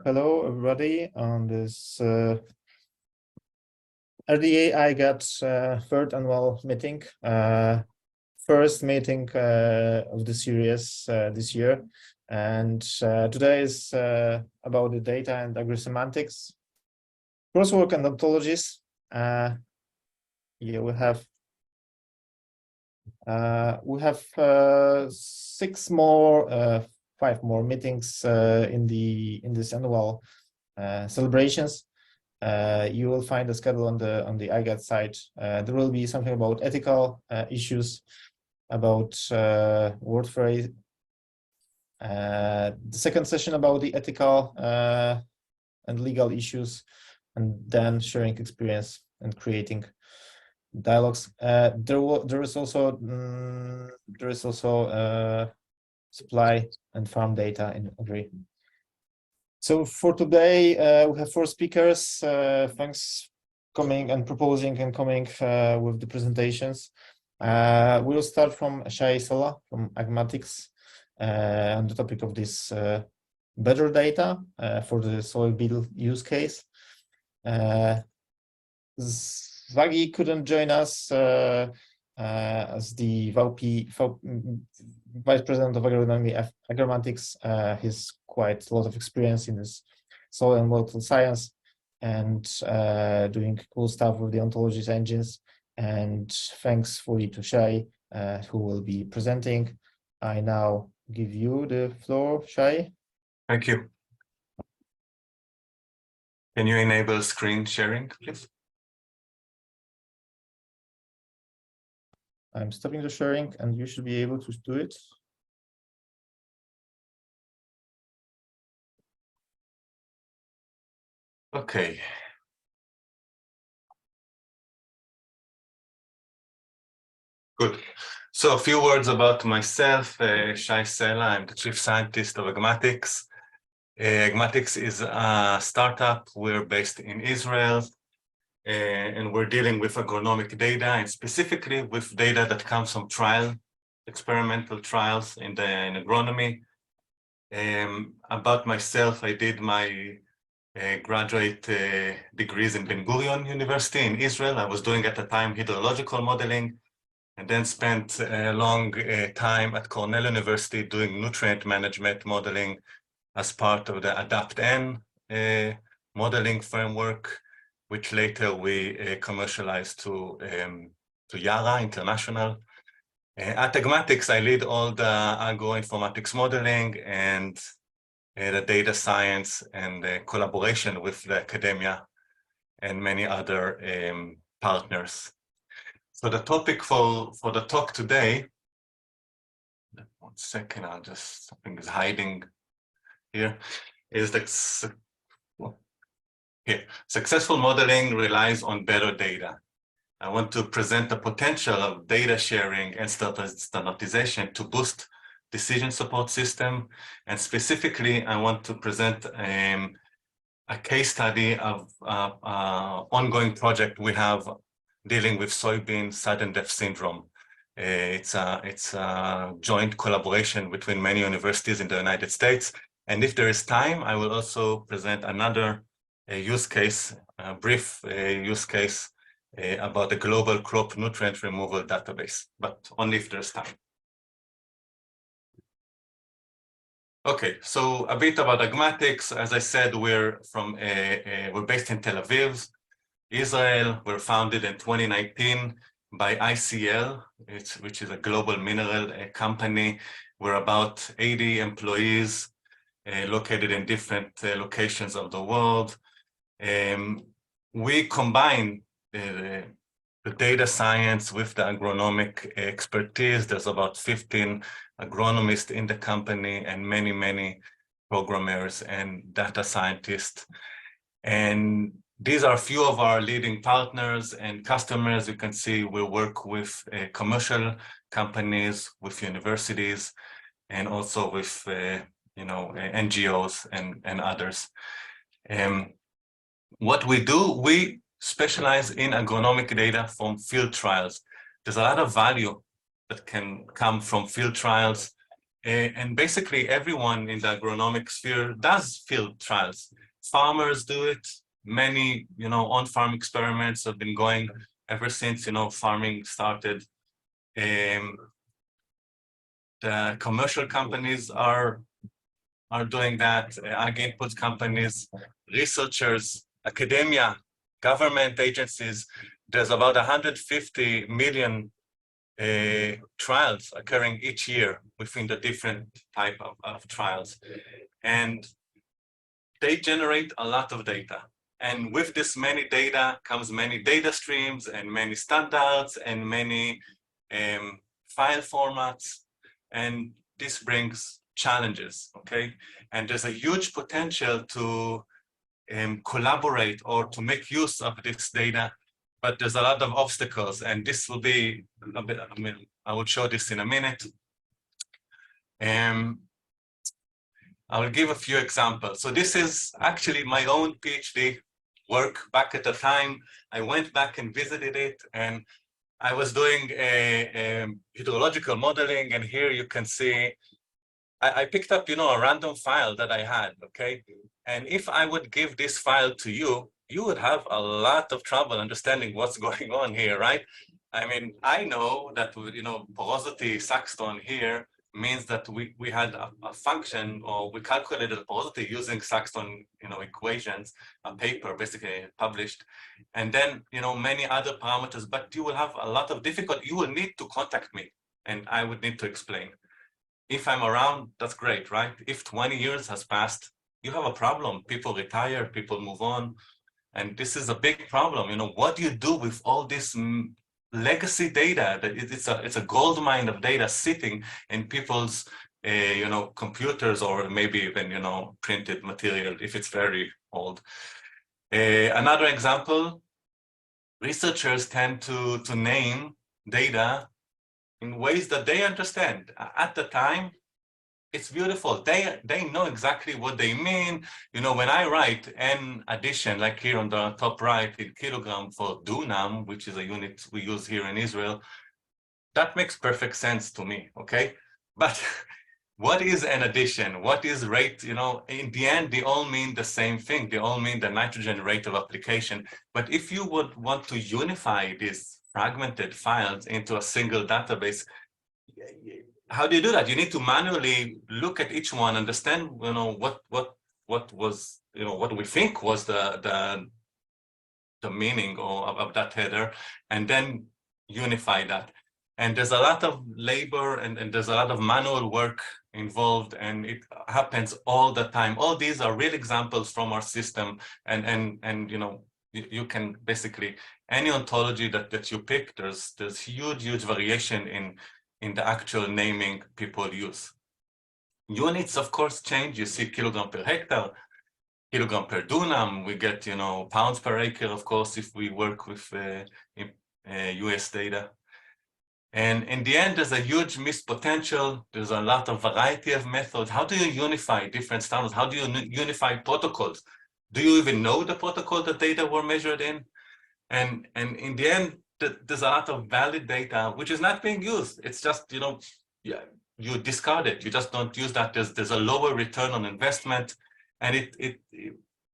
Hello, everybody, on this RDA IGAD third annual meeting, first meeting of the series this year. And today is about the data and Agrisemantics, Crosswalks and Ontologies. Yeah, we have 5 more meetings in this annual celebrations. You will find the schedule on the IGAD site. There will be something about ethical issues, about word phrase. The second session about the ethical and legal issues, and then sharing experience and creating dialogues. There is also supply and farm data in Agri. So for today, we have 4 speakers. Thanks coming and proposing and coming with the presentations. We'll start from Shai Sola from Agrisemantics on the topic of this better data for the soil bill use case. Zagi couldn't join us as the Vice President of Agrisemantics. He's quite a lot of experience in this soil and water science and doing cool stuff with the Ontologies engines. And thanks fully to Shai, who will be presenting. I now give you the floor, Shai. Thank you. Can you enable screen sharing, please? I'm stopping the sharing and you should be able to do it. Okay. Good. So a few words about myself. Shai Sela, I'm the Chief Scientist of Agrisemantics. Agrisemantics is a startup. We're based in Israel. And we're dealing with agronomic data, and specifically with data that comes from experimental trials in agronomy. About myself, I did my graduate degrees in Ben Gurion University in Israel. I was doing at the time hydrological modeling, and then spent a long time at Cornell University doing nutrient management modeling as part of the ADAPT-N modeling framework, which later we commercialized to Yara International. At Agrisemantics, I lead all the agroinformatics modeling and the data science and the collaboration with the academia and many other partners. So the topic for the talk today, 1 second, something is hiding here, is the successful modeling relies on better data. I want to present the potential of data sharing and standardization to boost decision support system. And specifically, I want to present a case study of ongoing project we have dealing with soybean sudden death syndrome. It's a joint collaboration between many universities in the United States. And if there is time, I will also present another use case, a brief use case about the global crop nutrient removal database, but only if there's time. Okay, so a bit about Agrisemantics. As I said, we're based in Tel Aviv, Israel. We're founded in 2019 by ICL, which is a global mineral company. We're about 80 employees located in different locations of the world. We combine the data science with the agronomic expertise. There's about 15 agronomists in the company and many programmers and data scientists. And these are a few of our leading partners and customers. You can see we work with commercial companies, with universities, and also with NGOs and others. What we do, we specialize in agronomic data from field trials. There's a lot of value that can come from field trials, And basically everyone in the agronomic sphere does field trials. Farmers do it. Many, on-farm experiments have been going ever since, farming started. The commercial companies are doing that, ag-input companies, researchers, academia, government agencies. There's about 150 million trials occurring each year within the different type of trials. And they generate a lot of data. And with this many data comes many data streams and many standards and many file formats. And this brings challenges, okay? And there's a huge potential to collaborate or to make use of this data, but there's a lot of obstacles, and this will be a bit, I will show this in a minute. I will give a few examples. So this is actually my own PhD work. Back at the time, I went back and visited it, and I was doing a hydrological modeling, and here you can see I picked up, a random file that I had, okay? And if I would give this file to you, you would have a lot of trouble understanding what's going on here, right? I mean, I know that, porosity Saxton here means that we had a function, or we calculated the porosity using Saxton, equations, a paper basically published, and then, many other parameters, but you will have a lot of difficulty. You will need to contact me, and I would need to explain. If I'm around, that's great, right? If 20 years has passed, you have a problem. People retire, people move on. And this is a big problem. What do you do with all this legacy data? That it's a gold mine of data sitting in people's, computers, or maybe even, printed material if it's very old. Another example, researchers tend to name data in ways that they understand. At the time, it's beautiful. They know exactly what they mean. When I write n addition, like here on the top right in kilogram for dunam, which is a unit we use here in Israel, that makes perfect sense to me, okay? But what is an addition? What is rate? In the end, they all mean the same thing. They all mean the nitrogen rate of application. But if you would want to unify these fragmented files into a single database, how do you do that? You need to manually look at each one, understand, what was, what we think was the meaning of that header, and then unify that. And there's a lot of labor and there's a lot of manual work involved, and it happens all the time. All these are real examples from our system, and you can basically, any ontology that you pick, there's huge variation in the actual naming people use. Units, of course, change. You see kilogram per hectare, kilogram per dunam. We get, pounds per acre, of course, if we work with US data. And in the end, there's a huge missed potential. There's a lot of variety of methods. How do you unify different standards? How do you unify protocols? Do you even know the protocol that data were measured in? And in the end, there's a lot of valid data which is not being used. It's just, you discard it. You just don't use that. There's a lower return on investment, and it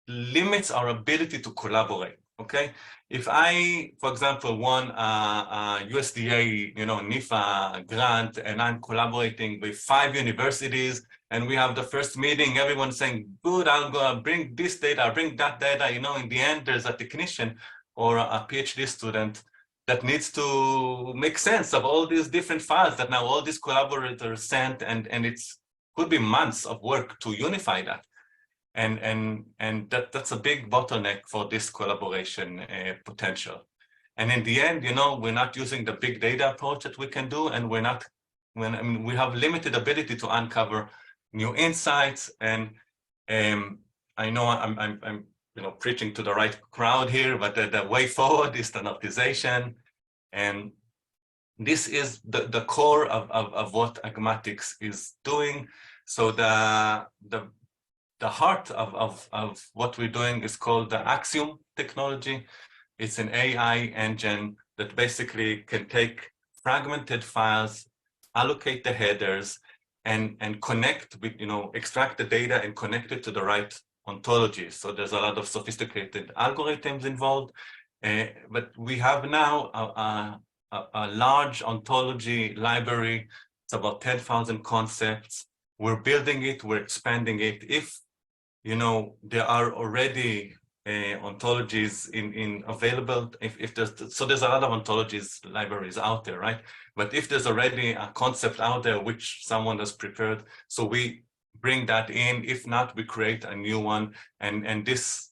limits our ability to collaborate. Okay, if I, for example, won a USDA, NIFA grant, and I'm collaborating with 5 universities, and we have the first meeting, everyone's saying, good, I'm gonna bring this data, I'll bring that data. In the end, there's a technician or a PhD student that needs to make sense of all these different files that now all these collaborators sent, and it could be months of work to unify that. And that's a big bottleneck for this collaboration potential. And in the end, we're not using the big data approach that we can do, and we have limited ability to uncover new insights. And I know I'm preaching to the right crowd here, but the way forward is standardization, and this is the core of what Agrisemantics is doing. So the heart of what we're doing is called the Axiom technology. It's an AI engine that basically can take fragmented files, allocate the headers, and connect with, extract the data and connect it to the right ontology. So there's a lot of sophisticated algorithms involved, but we have now a large ontology library. It's about 10,000 concepts. We're building it, we're expanding it. If, there are already ontologies in available, if there's, so there's a lot of ontologies libraries out there, right? But if there's already a concept out there which someone has prepared, so we bring that in. If not, we create a new one, and this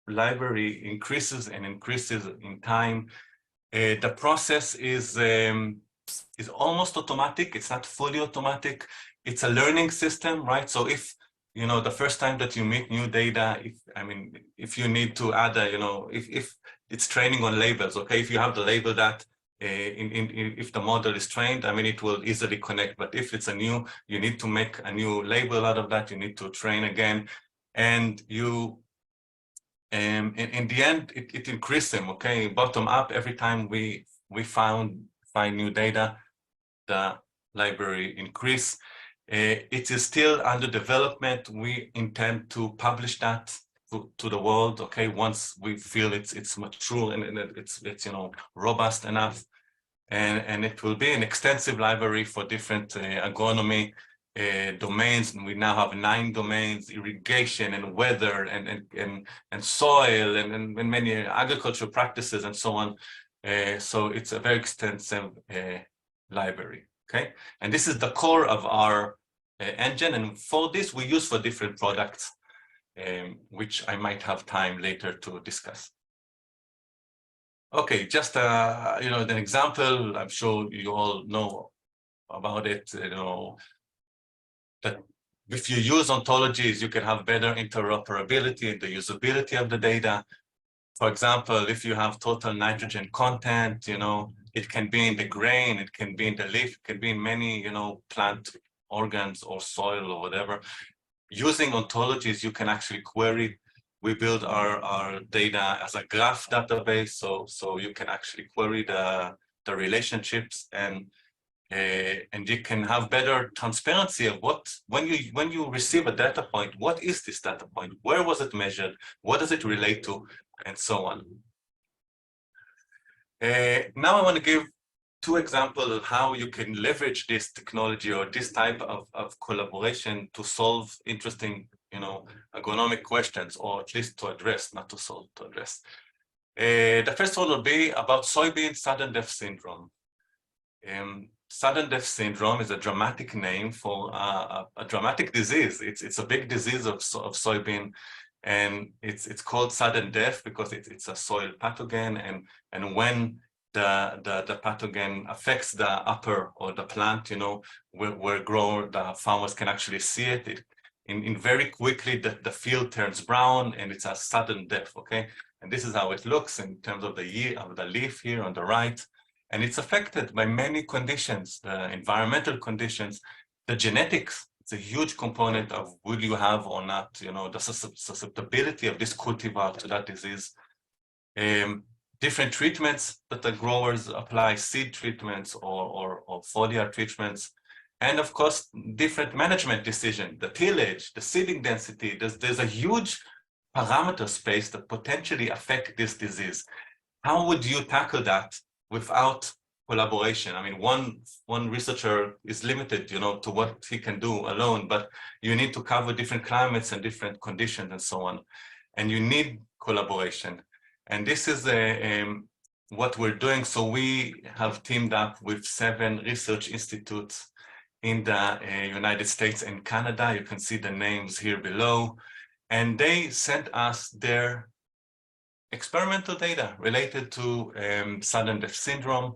library increases and increases in time. The process is almost automatic. It's not fully automatic. It's a learning system, right? So if the first time that you meet new data, if you need to add if it's training on labels, okay, if you have the label that if the model is trained, it will easily connect. But if it's you need to make a new label out of that. You need to train again, and you in the end it increases them, okay, bottom up. Every time we find new data, the library increase. It is still under development. We intend to publish that to the world, okay, once we feel it's mature and it's robust enough, and it will be an extensive library for different agronomy domains. And we now have 9 domains: irrigation and weather and soil and many agricultural practices and so on. So it's a very extensive library, okay? And this is the core of our engine, and for this we use for different products, which I might have time later to discuss. Okay, just an example. I'm sure you all know about it. That if you use ontologies, you can have better interoperability and the usability of the data. For example, if you have total nitrogen content, it can be in the grain, it can be in the leaf, it can be in many, plant organs or soil or whatever. Using ontologies, you can actually query. We build our data as a graph database, so you can actually query the relationships, and you can have better transparency of when you receive a data point, what is this data point? Where was it measured? What does it relate to? And so on. Now I want to give 2 examples of how you can leverage this technology or this type of collaboration to solve interesting, agronomic questions, or at least to address, not to solve, to address. The first one will be about soybean sudden death syndrome. Sudden death syndrome is a dramatic name for a dramatic disease. It's a big disease of soybean, and it's called sudden death because it's a soil pathogen, and when the pathogen affects the upper or the plant, where the farmers can actually see it. In very quickly the field turns brown, and it's a sudden death, okay? And this is how it looks in terms of the leaf here on the right. And it's affected by many conditions, the environmental conditions, the genetics. It's a huge component of will you have or not, the susceptibility of this cultivar to that disease. Different treatments that the growers apply, seed treatments or foliar treatments. And of course, different management decision, the tillage, the seeding density. There's a huge parameter space that potentially affect this disease. How would you tackle that without collaboration? One researcher is limited, to what he can do alone, but you need to cover different climates and different conditions and so on. And you need collaboration. And this is what we're doing. So we have teamed up with 7 research institutes in the United States and Canada. You can see the names here below. And they sent us their experimental data related to sudden death syndrome.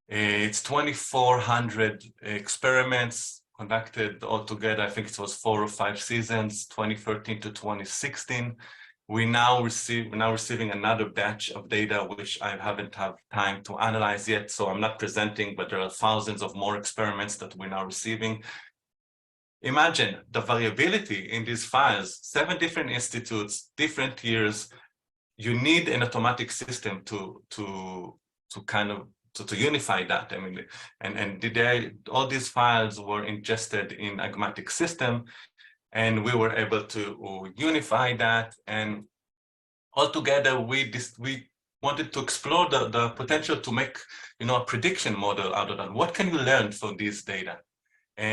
It's 2,400 experiments conducted altogether. I think it was 4 or 5 seasons, 2013 to 2016. We're now receiving another batch of data, which I haven't had time to analyze yet, so I'm not presenting, but there are thousands of more experiments that we're now receiving. Imagine the variability in these files, 7 different institutes, different years. You need an automatic system to kind of to unify that. I mean, all these files were ingested in Agrisemantics system, and we were able to unify that. And altogether, we wanted to explore the potential to make, a prediction model out of that. What can you learn from these data?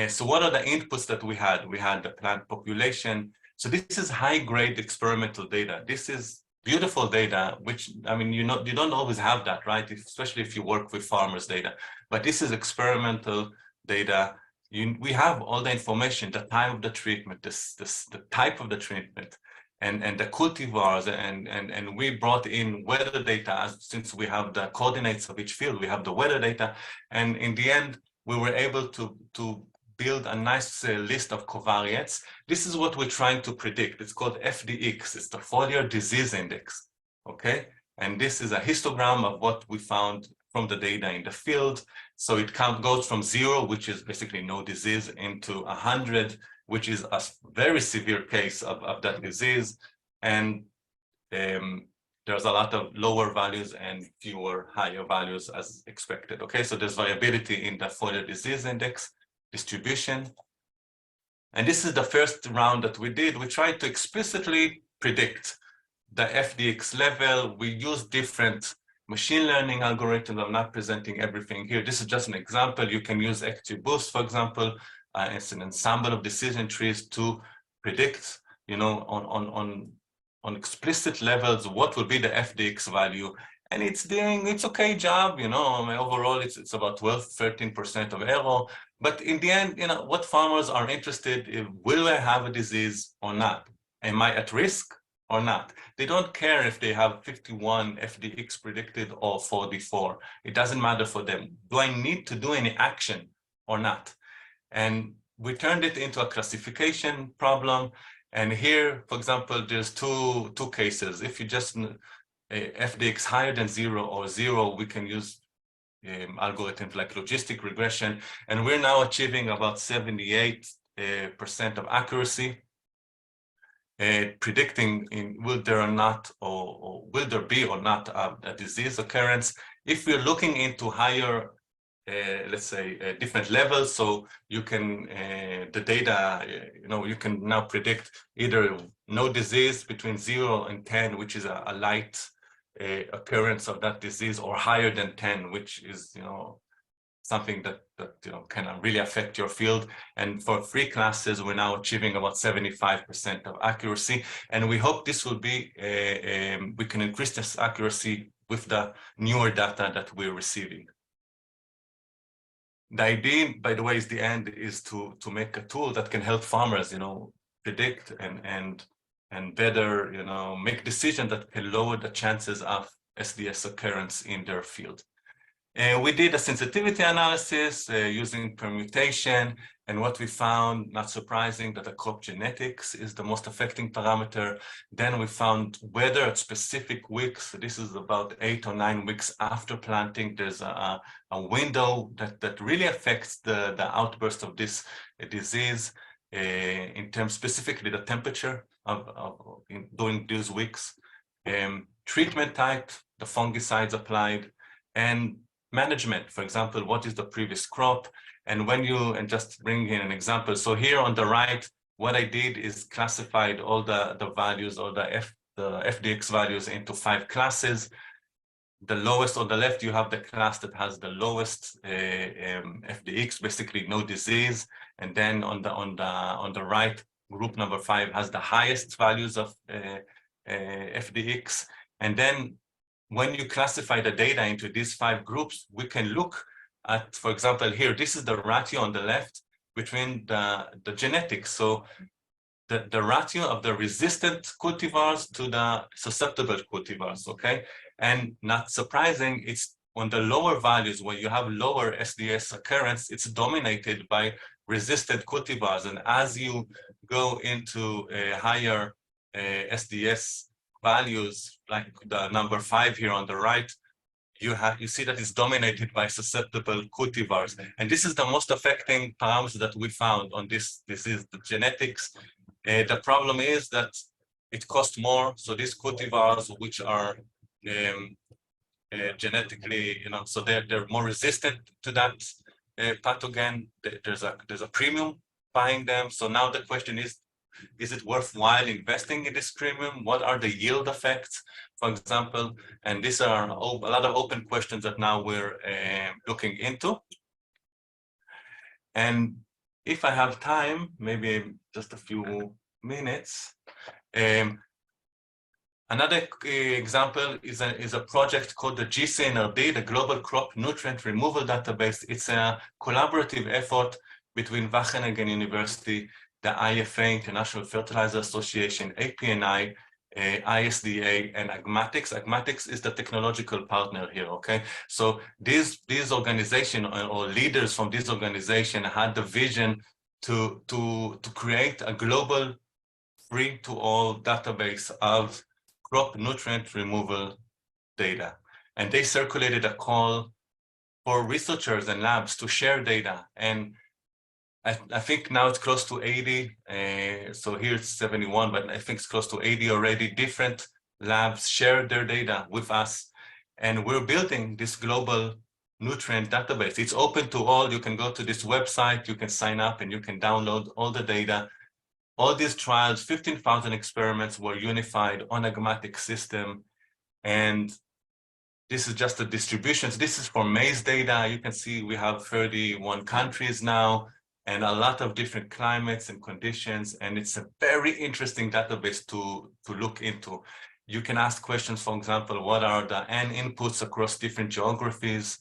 So what are the inputs that we had? We had the plant population. So this is high-grade experimental data. This is beautiful data, which, I mean, you don't always have that, right? Especially if you work with farmers' data. But this is experimental data. We have all the information, the time of the treatment, the type of the treatment, and the cultivars, and we brought in weather data. Since we have the coordinates of each field, we have the weather data. And in the end, we were able to build a nice list of covariates. This is what we're trying to predict. It's called FDX. It's the foliar disease index, okay? And this is a histogram of what we found from the data in the field. So it goes from 0, which is basically no disease, into 100, which is a very severe case of that disease. And there's a lot of lower values and fewer higher values as expected, okay? So there's variability in the foliar disease index distribution. And this is the first round that we did. We tried to explicitly predict the FDX level. We used different machine learning algorithms. I'm not presenting everything here. This is just an example. You can use XGBoost, for example. It's an ensemble of decision trees to predict, on explicit levels, what will be the FDX value. And it's doing its okay job, overall it's about 12-13% of error. But in the end, what farmers are interested in, will I have a disease or not? Am I at risk or not? They don't care if they have 51 FDX predicted or 44. It doesn't matter for them. Do I need to do any action or not? And we turned it into a classification problem. And here, for example, there's two cases. If you just FDX higher than 0 or 0, we can use algorithms like logistic regression. And we're now achieving about 78% of accuracy, predicting will there or not, or will there be or not a disease occurrence. If we're looking into higher, let's say, different levels, so you can, the data, you can now predict either no disease between 0 and 10, which is a light occurrence of that disease, or higher than 10, which is, something that can really affect your field. And for 3 classes, we're now achieving about 75% of accuracy. And we hope this will be, we can increase this accuracy with the newer data that we're receiving. The idea, by the way, is the end is to make a tool that can help farmers, predict and better, make decisions that can lower the chances of SDS occurrence in their field. We did a sensitivity analysis using permutation, and what we found, not surprising, that the crop genetics is the most affecting parameter. Then we found weather at specific weeks. So this is about 8 or 9 weeks after planting. There's a window that really affects the outburst of this disease in terms specifically the temperature during these weeks. Treatment type, the fungicides applied, and management, for example, what is the previous crop? And and just bring in an example. So here on the right, what I did is classified all the values, or the FDX values, into 5 classes. The lowest on the left, you have the class that has the lowest FDX, basically no disease. And then on the right, group number 5 has the highest values of FDX. And then when you classify the data into these 5 groups, we can look at, for example, here, this is the ratio on the left between the genetics. So the ratio of the resistant cultivars to the susceptible cultivars, okay? And not surprising, it's on the lower values where you have lower SDS occurrence, it's dominated by resistant cultivars. And as you go into a higher SDS values, like the number 5 here on the right, you see that it's dominated by susceptible cultivars. And this is the most affecting parameters that we found on this. This is the genetics. The problem is that it costs more. So these cultivars, which are genetically, so they're more resistant to that pathogen. There's a premium buying them. So now the question is it worthwhile investing in this premium? What are the yield effects, for example? And these are a lot of open questions that now we're looking into. And if I have time, maybe just a few minutes. Another example is a project called the GCNRD, the Global Crop Nutrient Removal Database. It's a collaborative effort between Wageningen University, the IFA, International Fertilizer Association, APNI, ISDA, and Agrisemantics. Agrisemantics is the technological partner here, okay? So these organizations or leaders from this organization had the vision to create a global free-to-all database of crop nutrient removal data. And they circulated a call for researchers and labs to share data. And I think now it's close to 80. So here it's 71, but I think it's close to 80 already. Different labs shared their data with us. And we're building this global nutrient database. It's open to all. You can go to this website, you can sign up, and you can download all the data. All these trials, 15,000 experiments were unified on a Agrisemantics system. And this is just the distributions. This is for maize data. You can see we have 31 countries now and a lot of different climates and conditions. And it's a very interesting database to look into. You can ask questions, for example, what are the N inputs across different geographies?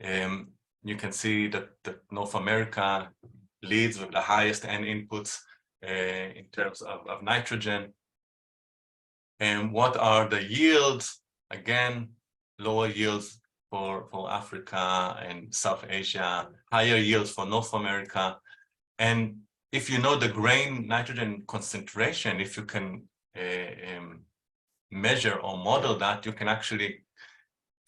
You can see that North America leads with the highest N inputs in terms of nitrogen. And what are the yields? Again, lower yields for Africa and South Asia, higher yields for North America. And if you know the grain nitrogen concentration, if you can measure or model that, you can actually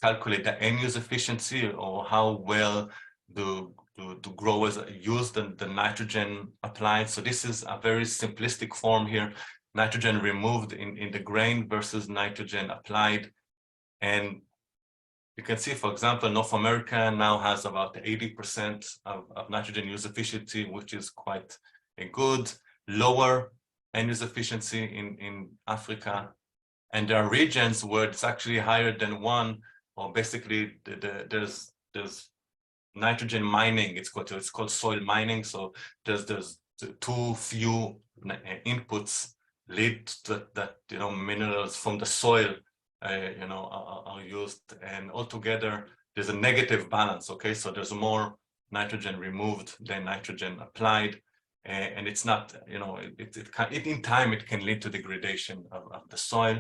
calculate the end-use efficiency or how well the growers use the nitrogen applied. So this is a very simplistic form here, nitrogen removed in the grain versus nitrogen applied. And you can see, for example, North America now has about 80% of nitrogen use efficiency, which is quite a good. Lower end-use efficiency in Africa. And there are regions where it's actually higher than one, or basically there's nitrogen mining. It's called soil mining. So there's too few inputs lead to that minerals from the soil are used, and altogether there's a negative balance. Okay, so there's more nitrogen removed than nitrogen applied, and it's not in time it can lead to degradation of the soil.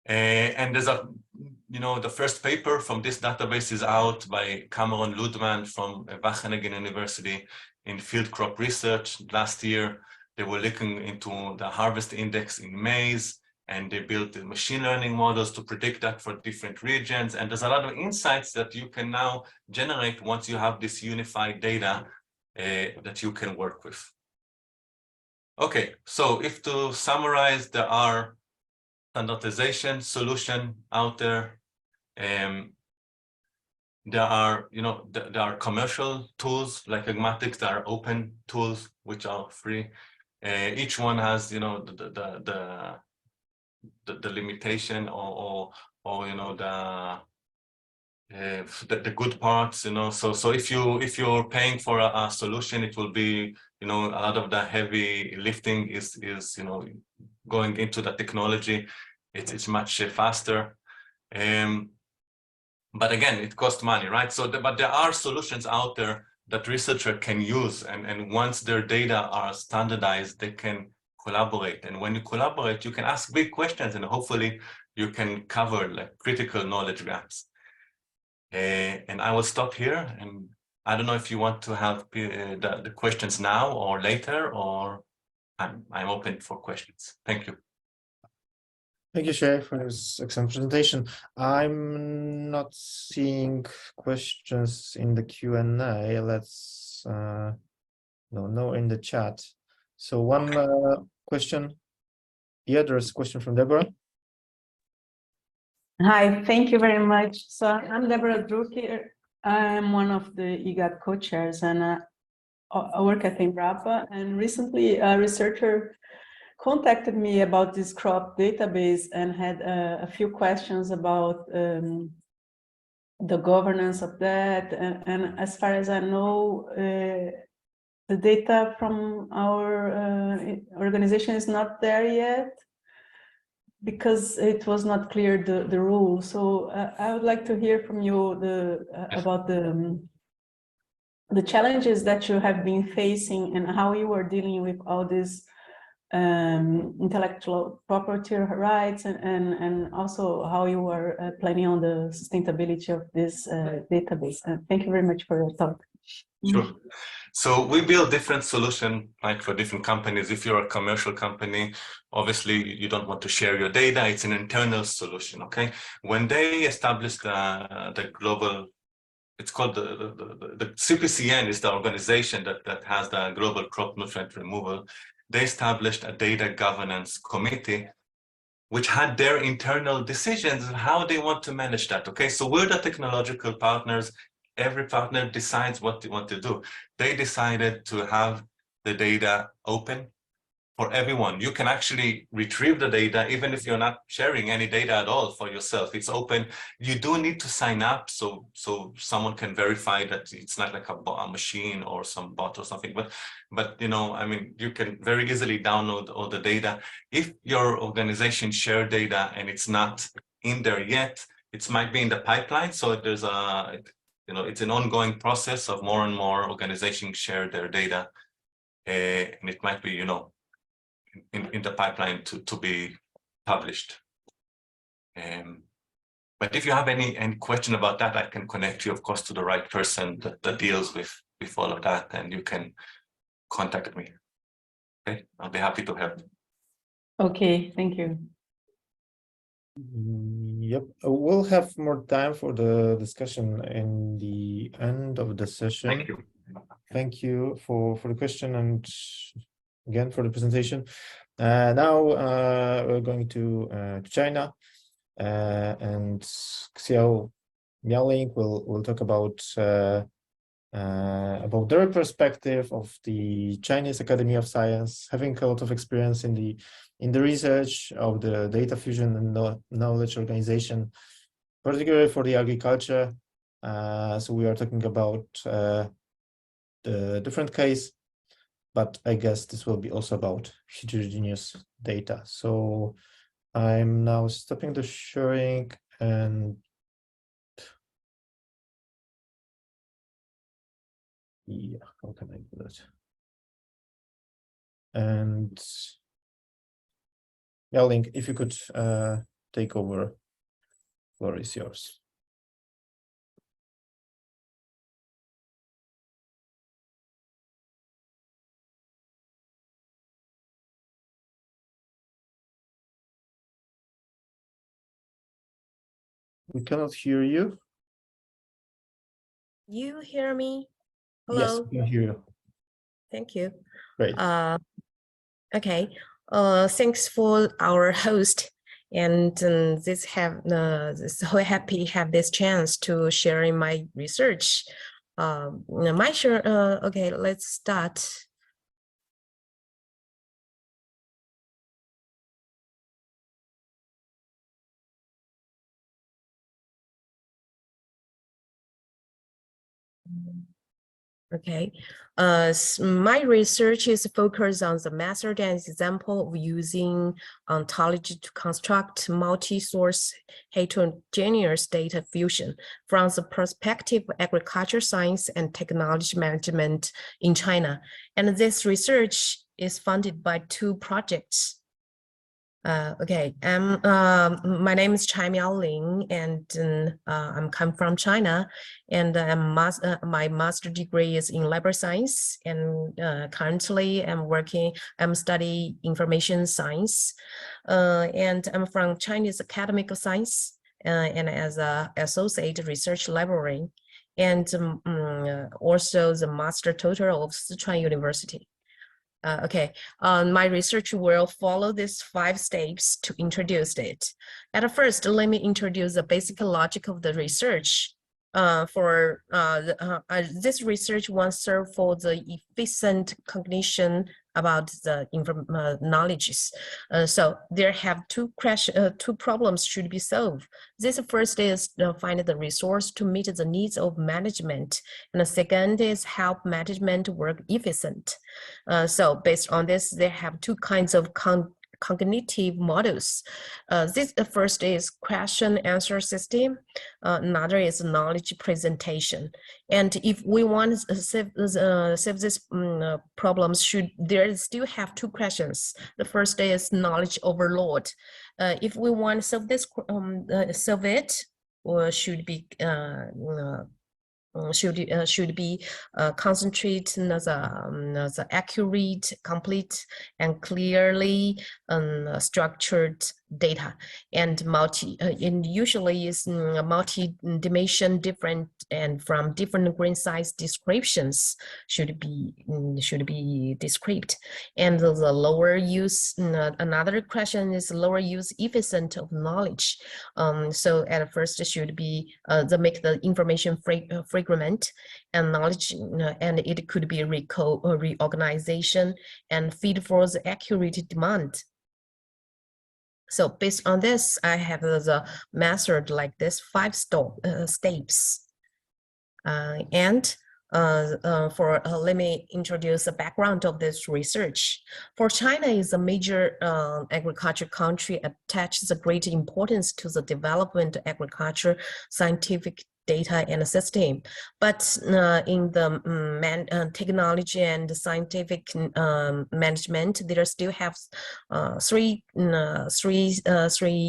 And there's the first paper from this database is out by Cameron Ludman from Wageningen University in field crop research. Last year, they were looking into the harvest index in maize, and they built the machine learning models to predict that for different regions. And there's a lot of insights that you can now generate once you have this unified data that you can work with. Okay, so if to summarize, there are standardization solution out there. There are commercial tools like Agrisemantics that are open tools which are free. Each one has the limitation or the good parts. So if you're paying for a solution, it will be a lot of the heavy lifting is going into the technology. It's much faster, but again, it costs money, right? So but there are solutions out there that researcher can use, and once their data are standardized, they can collaborate. And when you collaborate, you can ask big questions, and hopefully you can cover like critical knowledge gaps. And I will stop here, and I don't know if you want to have the questions now or later, or I'm open for questions. Thank you. Thank you, Shay, for this excellent presentation. I'm not seeing questions in the Q&A. Let's no in the chat. So one question. Yeah, there's a question from Deborah. Hi, thank you very much. So I'm Deborah Drucker. I'm one of the IGAD co-chairs, and I work at Embrapa. And recently, a researcher contacted me about this crop database and had a few questions about the governance of that. And as far as I know, the data from our organization is not there yet, because it was not clear the rule. So I would like to hear from you about the challenges that you have been facing and how you are dealing with all these intellectual property rights, and also how you are planning on the sustainability of this database. Thank you very much for your talk. Sure. So we build different solutions, like for different companies. If you're a commercial company, obviously you don't want to share your data. It's an internal solution, okay? When they established the global, it's called the CPCN is the organization that has the global crop nutrient removal. They established a data governance committee, which had their internal decisions on how they want to manage that, okay? So we're the technological partners. Every partner decides what they want to do. They decided to have the data open for everyone. You can actually retrieve the data, even if you're not sharing any data at all for yourself. It's open. You do need to sign up so someone can verify that it's not like a machine or some bot or something. But you know, I mean, you can very easily download all the data. If your organization share data and it's not in there yet, it might be in the pipeline. So there's it's an ongoing process of more and more organizations share their data, and it might be, in the pipeline to be published. But if you have any question about that, I can connect you, of course, to the right person that deals with all of that, and you can contact me. Okay, I'll be happy to help. Okay, thank you. Yep, we'll have more time for the discussion in the end of the session. Thank you. Thank you for the question and again for the presentation. Now we're going to China, and Xiao Miaoling will talk about their perspective of the Chinese Academy of Science, having a lot of experience in the research of the data fusion and knowledge organization, particularly for the agriculture. So we are talking about the different case, but I guess this will be also about heterogeneous data. So I'm now stopping the sharing and yeah, how can I do that? And yeah, Link, if you could take over, floor is yours. We cannot hear you. You hear me? Hello? Yes, we can hear you. Thank you. Great. Okay. Thanks for our host, and so happy to have this chance to share in my research. Okay, let's start. Okay, my research is focused on the method and example of using ontology to construct multi-source heterogeneous data fusion from the perspective of agriculture science and technology management in China. And this research is funded by 2 projects. Okay, my name is Chai Miaoling, and I'm come from China, and my master degree is in library science, and currently I'm studying information science, and I'm from Chinese Academy of Science, and as an associate research librarian, and also the master tutor of Sichuan University. Okay, my research will follow these 5 steps to introduce it. At first, let me introduce the basic logic of the research. This research wants to serve for the efficient cognition about the knowledges. So there have two problems should be solved. This first is find the resource to meet the needs of management, and the second is help management work efficient. So based on this, they have 2 kinds of cognitive models. This the first is question answer system. Another is knowledge presentation. And if we want to solve this problems, there still have 2 questions. The first is knowledge overload. If we want to solve this, solve it, or should be concentrate the accurate, complete, and clearly structured data, and usually is multi-dimension different and from different grain size descriptions should be described. And the lower use, another question is lower use efficient of knowledge. So at first it should be make the information fragment and knowledge, and it could be reorganization and feed for the accurate demand. So based on this, I have the method like this 5 steps. Let me introduce the background of this research. For China is a major agriculture country, attaches a great importance to the development of agriculture, scientific data and system. But in the technology and scientific management, there still have three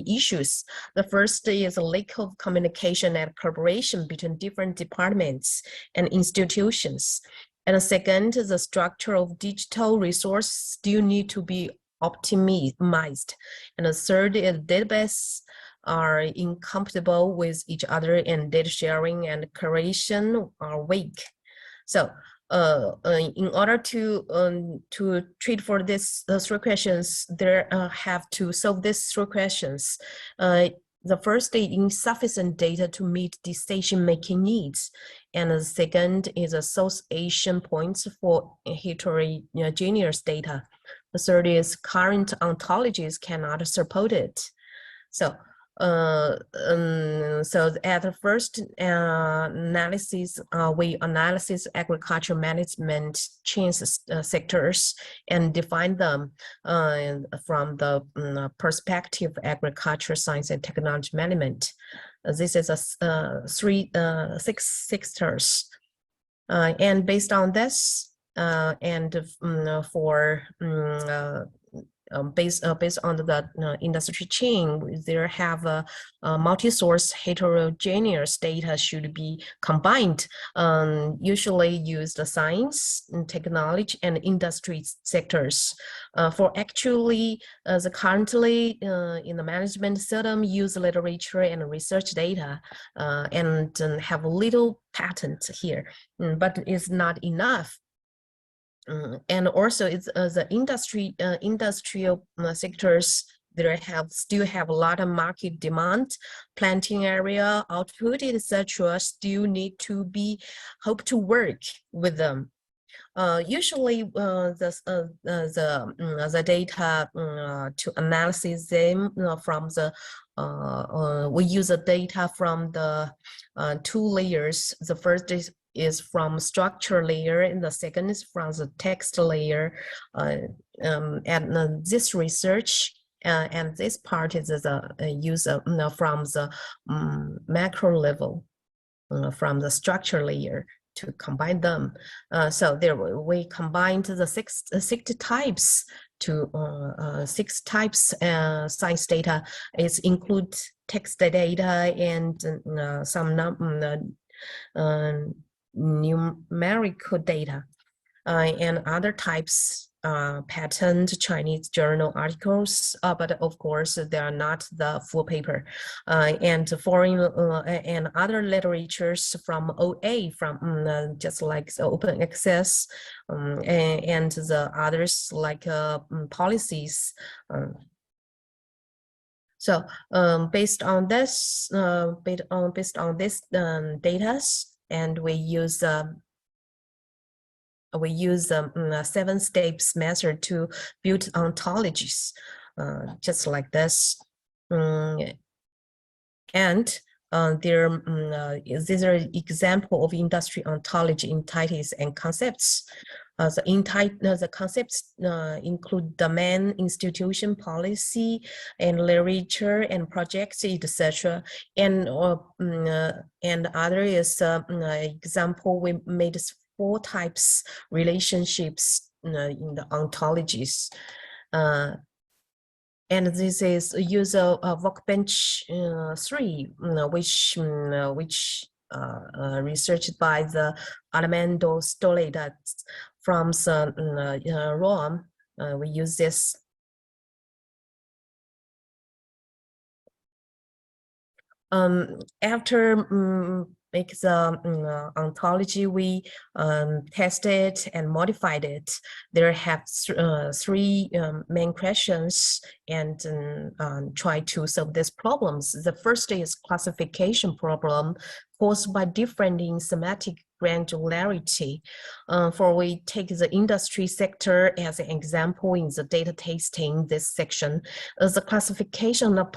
issues. The first is a lack of communication and cooperation between different departments and institutions. And the second, the structure of digital resources still need to be optimized. And the third is database are incompatible with each other, and data sharing and curation are weak. So in order to treat for these 3 questions, there have to solve these 3 questions. The first is insufficient data to meet decision-making needs. And the second is association points for heterogeneous data. The third is current ontologies cannot support it. So at the first analysis, we analyze agriculture management chain sectors and define them from the perspective of agriculture science and technology management. This is 6 sectors. And based on this, based on the industry chain, there have a multi-source heterogeneous data should be combined. Usually use the science, and technology, and industry sectors. For actually, the currently in the management system use literature and research data and have a little patent here, but it's not enough. And also it's the industrial sectors, there still have a lot of market demand, planting area, output, etc. still need to be hope to work with them. Usually the data to analyze them from the we use the data from the 2 layers. The first is from structure layer, and the second is from the text layer. And this research and this part is the use from the macro level, from the structure layer to combine them. So there we combined the 6 types to 6 types science data. It includes text data and some numerical data, and other types patent Chinese journal articles, but of course they are not the full paper, and foreign and other literatures from OA, from just like the open access, and the others like policies. So based on this, data, and we use 7 steps method to build ontologies, just like this. And these are example of industry ontology entities and concepts. The concepts include domain, institution, policy, and literature, and projects, etc. And other is example. We made 4 types relationships in the ontologies. And this is use of Workbench 3, which researched by the Armando Stoleta from Rome. We use this. After make the ontology, we tested and modified it. There have 3 main questions, and try to solve these problems. The first is classification problem caused by difference in semantic granularity. For we take the industry sector as an example in the data tasting, this section, the classification of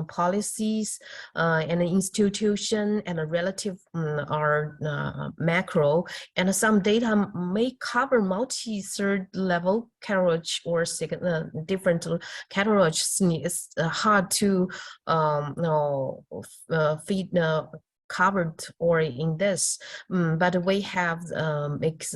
policies and institution and relative are macro, and some data may cover multi-third level categories or different categories. It's hard to feed covered or in this, but we have makes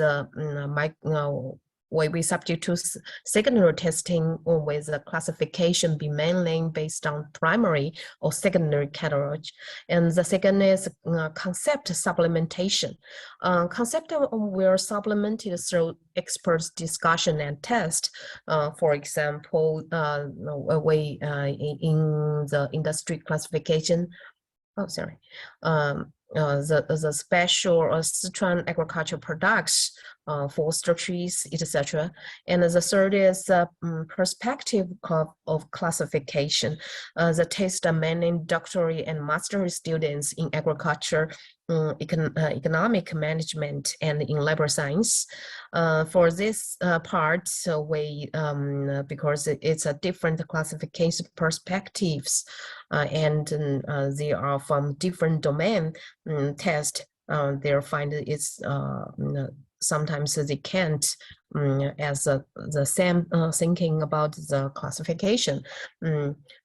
we subject to secondary testing with the classification be mainly based on primary or secondary category. And the second is concept supplementation. Concept were supplemented through experts discussion and test. For example, we in the industry classification, the special Sichuan agricultural products, forestry trees, etc. And the third is perspective of classification. The test are mainly doctoral and master's students in agriculture, economic management, and in labor science. For this part, so we because it's a different classification perspectives, and they are from different domain test. They find it's sometimes they can't as the same thinking about the classification,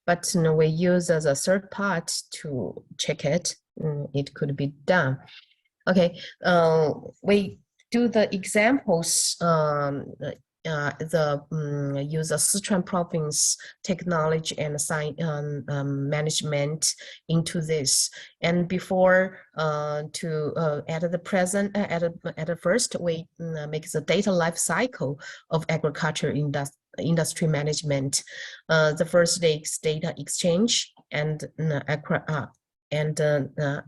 but we use as a third part to check it. It could be done. Okay, we do the examples. Use a Sichuan province technology and science management into this. And before to at the present at the first, we make the data life cycle of agriculture industry management. The first is data exchange and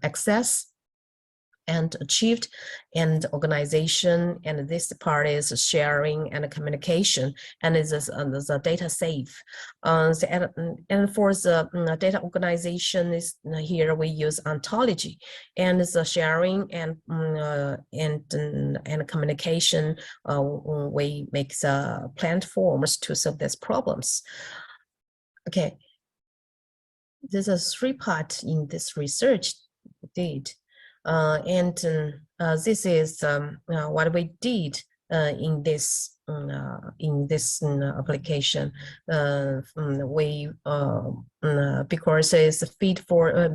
access and achieved, and organization, and this part is sharing and communication, and is the data safe. And for the data organization is here we use ontology, and the sharing and communication. We make the platforms to solve these problems. Okay, there's a 3 parts in this research we did. This is what we did in this application. We because it's feed for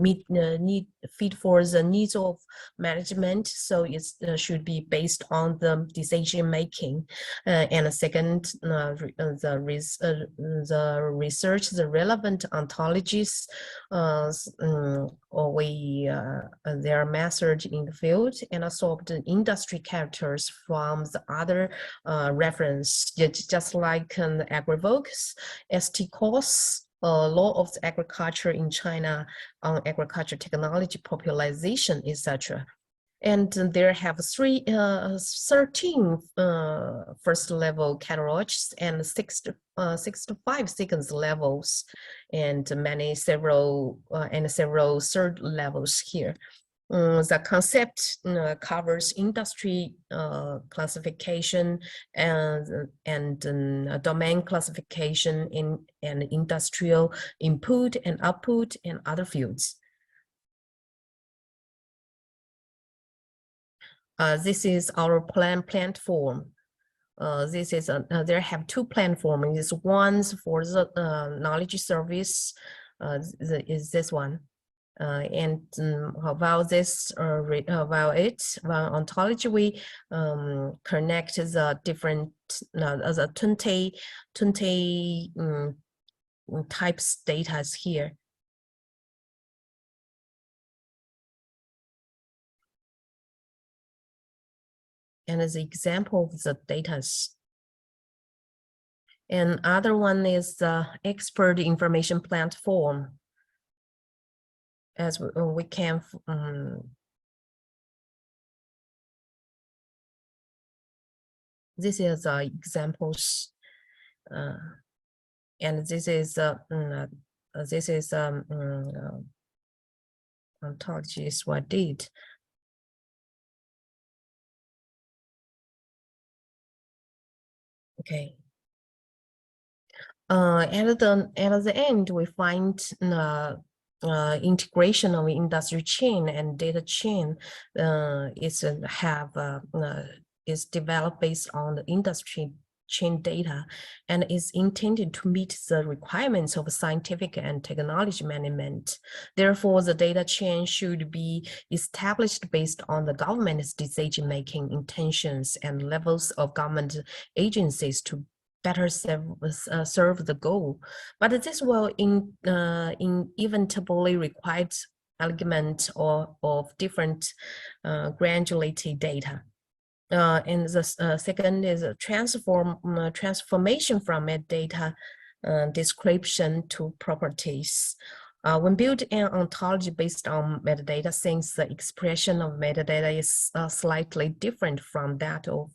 feed for the needs of management, so it should be based on the decision making. And second, the research, the relevant ontologies, their method in the field, and also the industry characters from the other reference reference, just like Agrivox, ST course, law of agriculture in China on agriculture technology, popularization, etc. And there have 13 first level catalogs and 6 to 5 second levels, and several third levels here. The concept covers industry classification and domain classification and industrial input and output and other fields. This is our platform. This is there have 2 platforms. This one's for the knowledge service. Is this one, and about this about ontology, we connect the different the 20 types data here. And as an example of the data. And other one is the expert information platform. As we can, this is examples, and this is ontologies what did. Okay. At the end, we find integration of industry chain and data chain is developed based on the industry chain data and is intended to meet the requirements of scientific and technology management. Therefore, the data chain should be established based on the government's decision-making intentions and levels of government agencies to better serve the goal. But this will inevitably require argument of different granularity data. And the second is a transformation from metadata description to properties. When built an ontology based on metadata, since the expression of metadata is slightly different from that of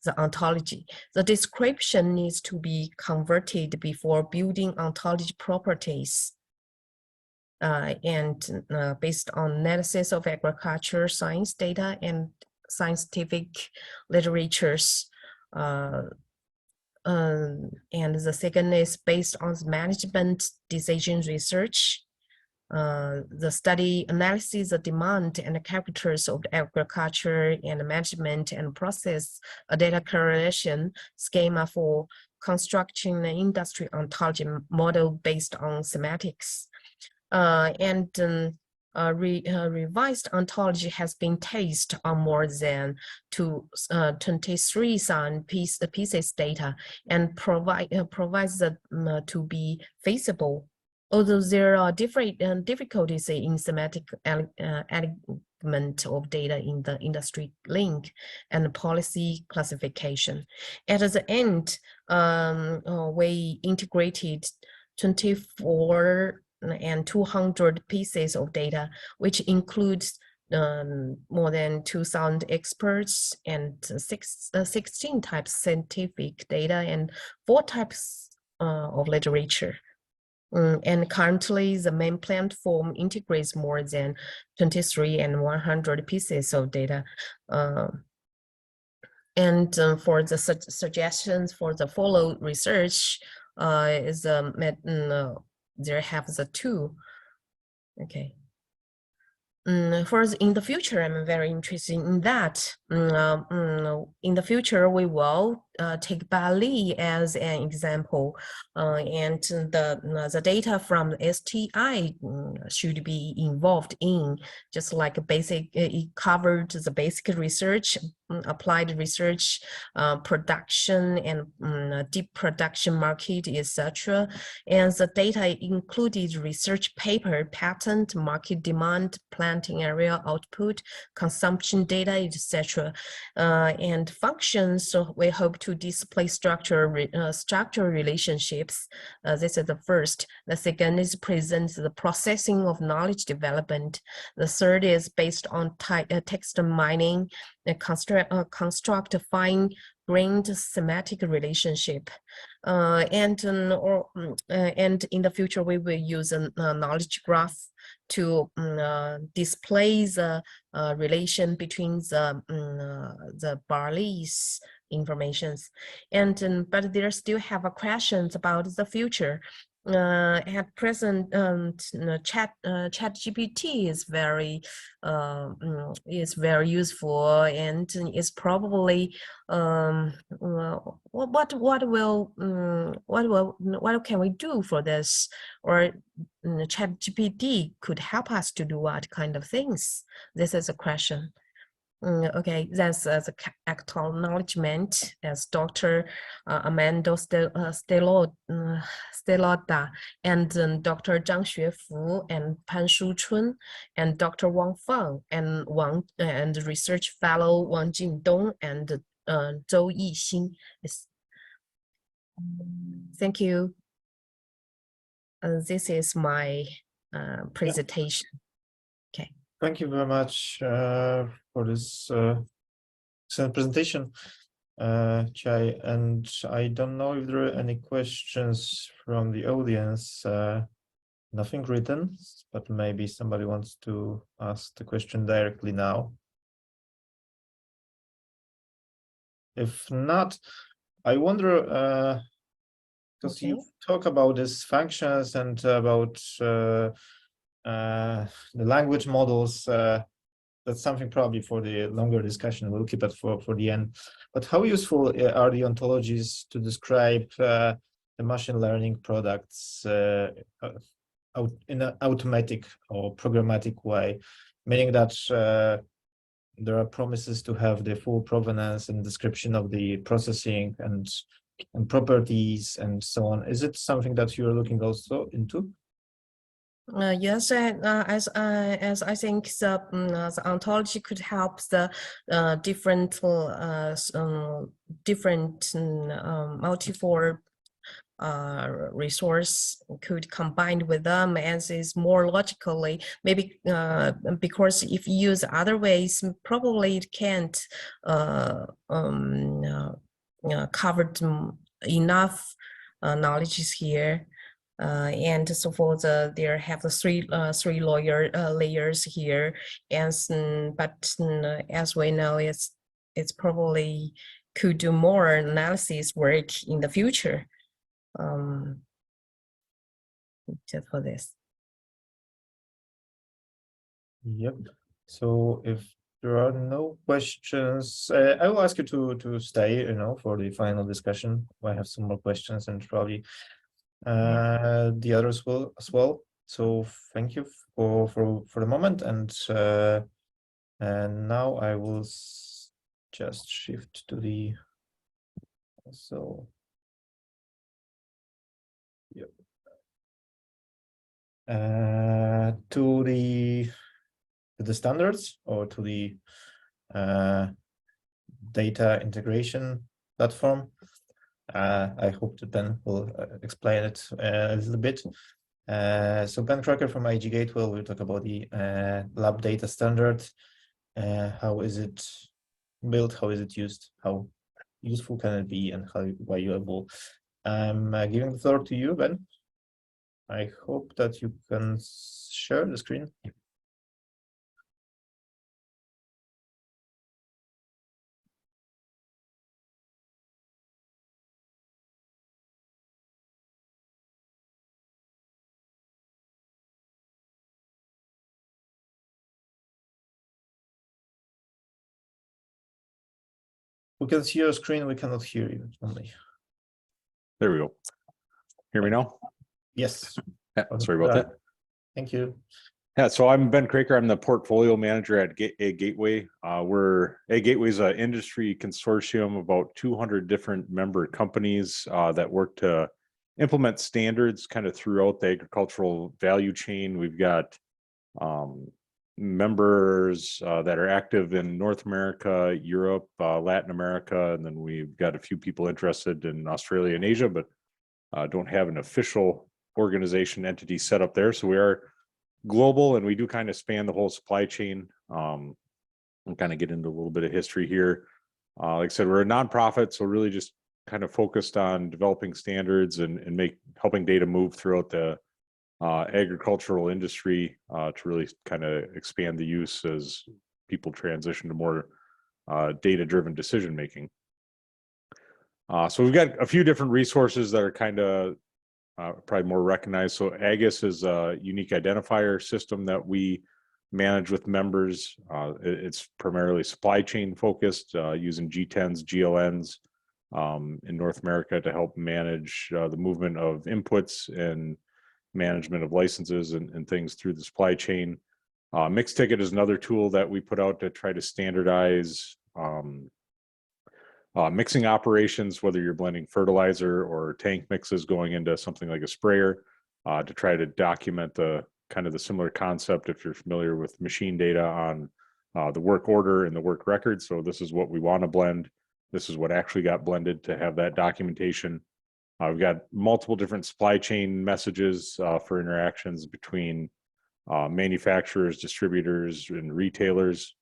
the ontology, the description needs to be converted before building ontology properties. And based on analysis of agriculture science data and scientific literatures. And the second is based on management decision research. The study analysis the demand and the characters of the agriculture and management and process a data correlation schema for constructing an industry ontology model based on semantics. Revised ontology has been tested on more than 23,000 pieces data and provides to be feasible. Although there are different difficulties in semantic alignment of data in the industry link and policy classification. At the end, we integrated 24 and 200 pieces of data, which includes more than 2,000 experts and 16 types of scientific data and 4 types of literature. And currently, the main platform integrates more than 23 and 100 pieces of data. And for the suggestions for the follow research is there have the 2. Okay. In the future, I'm very interested in that. In the future, we will take Bali as an example, and the data from STI should be involved in, just like a basic, it covered the basic research, applied research, production and deep production market, etc. And the data included research paper, patent, market demand, planting area output, consumption data, etc. and functions. So we hope to display structure relationships. This is the first. The second is presents the processing of knowledge development. The third is based on text mining, construct fine-grained semantic relationship. And in the future, we will use a knowledge graph to display the relation between the barley's informations. And but there still have questions about the future. At present, ChatGPT is very useful, and is probably what can we do for this? Or ChatGPT could help us to do what kind of things? This is a question. Okay, that's the acknowledgement as Dr. Amanda Stelota and Dr. Zhang Xuefu and Pan Shuchun and Dr. Wang Feng and research fellow Wang Jingdong and Zhou Yixing. Thank you. This is my presentation. Okay. Thank you very much for this excellent presentation, Chai. And I don't know if there are any questions from the audience. Nothing written, but maybe somebody wants to ask the question directly now. If not, I wonder, because you talk about these functions and about the language models, that's something probably for the longer discussion. We'll keep it for the end. But how useful are the ontologies to describe the machine learning products in an automatic or programmatic way, meaning that there are promises to have the full provenance and description of the processing and properties and so on? Is it something that you're looking also into? Yes, as I think the ontology could help the different multiple resource could combine with them as is more logically, maybe because if you use other ways, probably it can't cover enough knowledge here. And so for there have the three layers here, but as we know, it's probably could do more analysis work in the future. Just for this. Yep. So if there are no questions, I will ask you to stay, for the final discussion. I have some more questions and probably the others will as well. So thank you for the moment, and now I will just shift to the to the standards, or to the data integration platform. I hope that Ben will explain it a little bit. So Ben Crocker from IGAD will talk about the lab data standard. How is it built? How is it used? How useful can it be, and how valuable? I'm giving the floor to you, Ben. I hope that you can share the screen. We can see your screen, we cannot hear you only. There we go. Hear me now? Yes. Yeah, sorry about that. Thank you. Yeah, so I'm Ben Craker. I'm the portfolio manager at Gateway. Gateway is an industry consortium, about 200 different member companies that work to implement standards kind of throughout the agricultural value chain. We've got members that are active in North America, Europe, Latin America, and then we've got a few people interested in Australia and Asia, but don't have an official organization entity set up there. So we are global, and we do kind of span the whole supply chain. I'll kind of get into a little bit of history here. Like I said, we're a nonprofit, so really just kind of focused on developing standards and helping data move throughout the agricultural industry to really kind of expand the use as people transition to more data-driven decision making. So we've got a few different resources that are kind of probably more recognized. So AGIS is a unique identifier system that we manage with members. It's primarily supply chain focused, using G10s, GLNs in North America to help manage the movement of inputs and management of licenses and things through the supply chain. Mixticket is another tool that we put out to try to standardize mixing operations, whether you're blending fertilizer or tank mixes going into something like a sprayer, to try to document the kind of the similar concept if you're familiar with machine data on the work order and the work record. So this is what we want to blend. This is what actually got blended, to have that documentation. We've got multiple different supply chain messages for interactions between manufacturers, distributors, and retailers.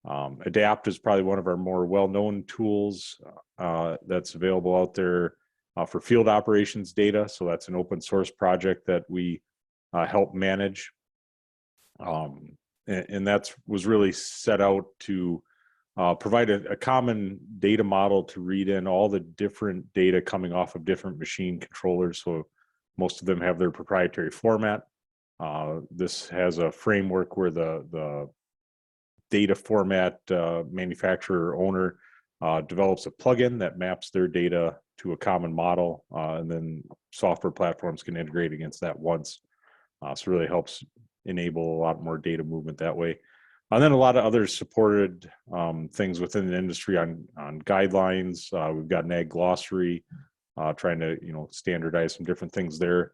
ADAPT is probably one of our more well-known tools that's available out there for field operations data. So that's an open source project that we help manage. And that was really set out to provide a common data model to read in all the different data coming off of different machine controllers. So most of them have their proprietary format. This has a framework where the data format manufacturer owner develops a plugin that maps their data to a common model, and then software platforms can integrate against that once. So it really helps enable a lot more data movement that way. And then a lot of other supported things within the industry on guidelines. We've got an ag glossary, trying to standardize some different things there.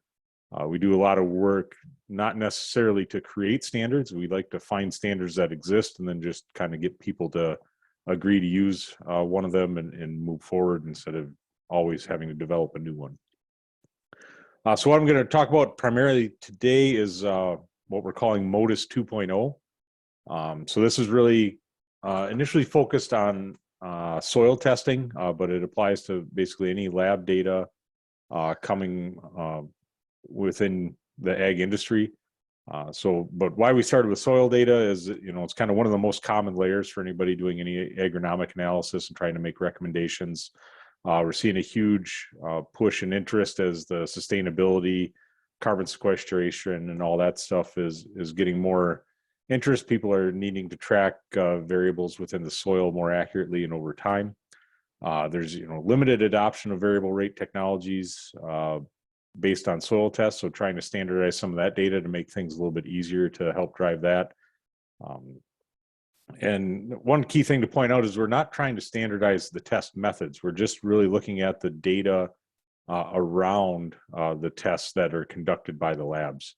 We do a lot of work, not necessarily to create standards. We like to find standards that exist and then just kind of get people to agree to use one of them and move forward instead of always having to develop a new one. So what I'm going to talk about primarily today is what we're calling MODIS 2.0. So this is really initially focused on soil testing, but it applies to basically any lab data coming within the ag industry. But why we started with soil data is, it's kind of one of the most common layers for anybody doing any agronomic analysis and trying to make recommendations. We're seeing a huge push in interest as the sustainability, carbon sequestration, and all that stuff is getting more interest. People are needing to track variables within the soil more accurately and over time. There's limited adoption of variable rate technologies based on soil tests, so trying to standardize some of that data to make things a little bit easier to help drive that. And one key thing to point out is we're not trying to standardize the test methods. We're just really looking at the data around the tests that are conducted by the labs.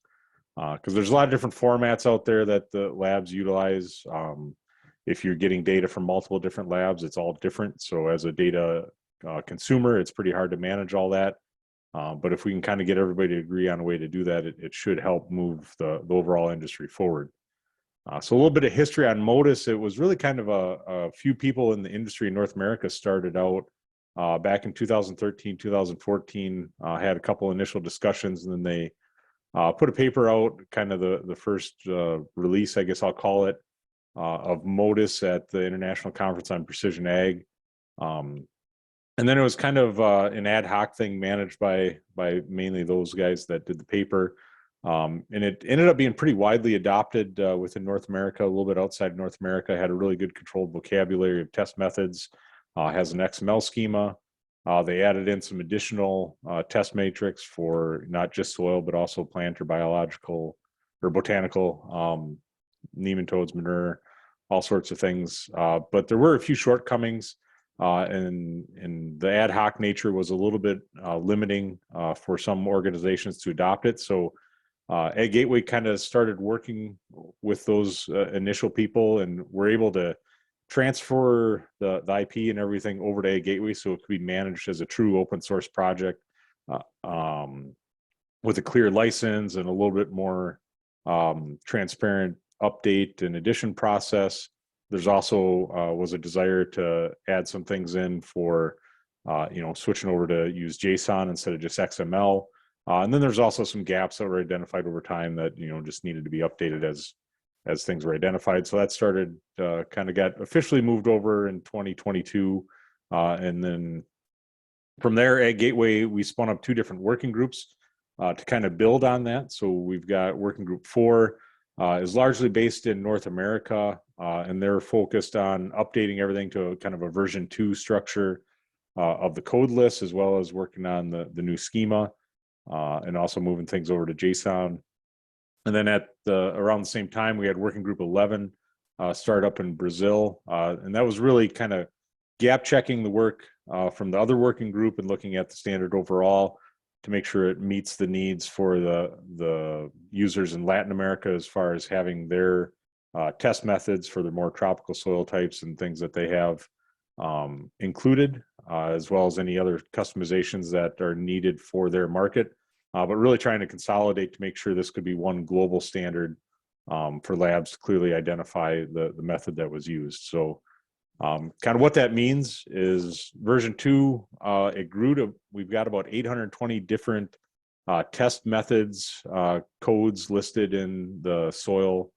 Because there's a lot of different formats out there that the labs utilize. If you're getting data from multiple different labs, it's all different. So as a data consumer, it's pretty hard to manage all that. But if we can kind of get everybody to agree on a way to do that, it should help move the overall industry forward. So a little bit of history on MODIS. It was really kind of a few people in the industry in North America started out back in 2013, 2014, had a couple initial discussions, and then they put a paper out, kind of the first release, I guess I'll call it, of MODIS at the International Conference on Precision Ag. And then it was kind of an ad hoc thing managed by mainly those guys that did the paper. And it ended up being pretty widely adopted within North America, a little bit outside North America. Had a really good controlled vocabulary of test methods, has an XML schema. They added in some additional test matrix for not just soil, but also plant or biological or botanical, nematodes, manure, all sorts of things. But there were a few shortcomings. And the ad hoc nature was a little bit limiting for some organizations to adopt it. So Ag Gateway kind of started working with those initial people, and we're able to transfer the IP and everything over to Ag Gateway so it could be managed as a true open source project with a clear license and a little bit more transparent update and addition process. There's also was a desire to add some things in for switching over to use JSON instead of just XML. And then there's also some gaps that were identified over time that just needed to be updated as things were identified. So that started kind of got officially moved over in 2022, and then from there at Gateway we spun up 2 different working groups to kind of build on that. So we've got working group 4 is largely based in North America, and they're focused on updating everything to kind of a version 2 structure of the code list, as well as working on the new schema. And also moving things over to JSON. And then at around the same time, we had working group 11 start up in Brazil. And that was really kind of gap checking the work from the other working group and looking at the standard overall to make sure it meets the needs for the users in Latin America, as far as having their test methods for the more tropical soil types and things that they have included, as well as any other customizations that are needed for their market. But really trying to consolidate to make sure this could be one global standard for labs to clearly identify the method that was used. So kind of what that means is version 2, it grew to, we've got about 820 different test methods, codes listed in the soil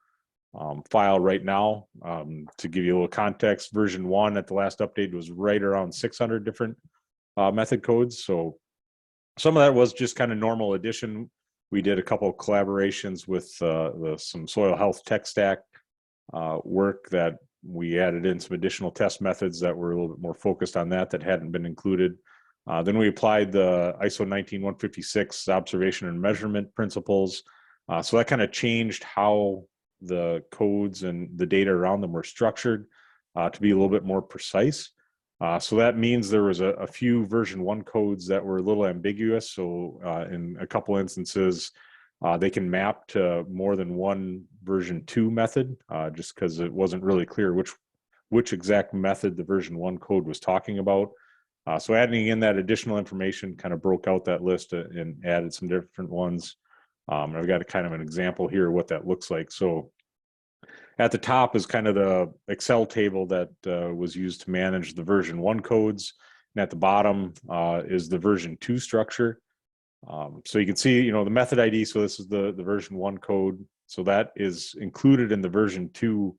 file right now. To give you a little context, version 1 at the last update was right around 600 different method codes. So some of that was just kind of normal addition. We did a couple of collaborations with some soil health tech stack work that we added in some additional test methods that were a little bit more focused on that hadn't been included. Then we applied the ISO 19156 observation and measurement principles. So that kind of changed how the codes and the data around them were structured to be a little bit more precise. So that means there was a few version 1 codes that were a little ambiguous. So in a couple instances, they can map to more than one version 2 method, just because it wasn't really clear which exact method the version 1 code was talking about. So adding in that additional information kind of broke out that list and added some different ones. I've got a kind of an example here of what that looks like. So at the top is kind of the Excel table that was used to manage the version 1 codes. And at the bottom is the version 2 structure. So you can see, the method ID. So this is the version 1 code. So that is included in the version 2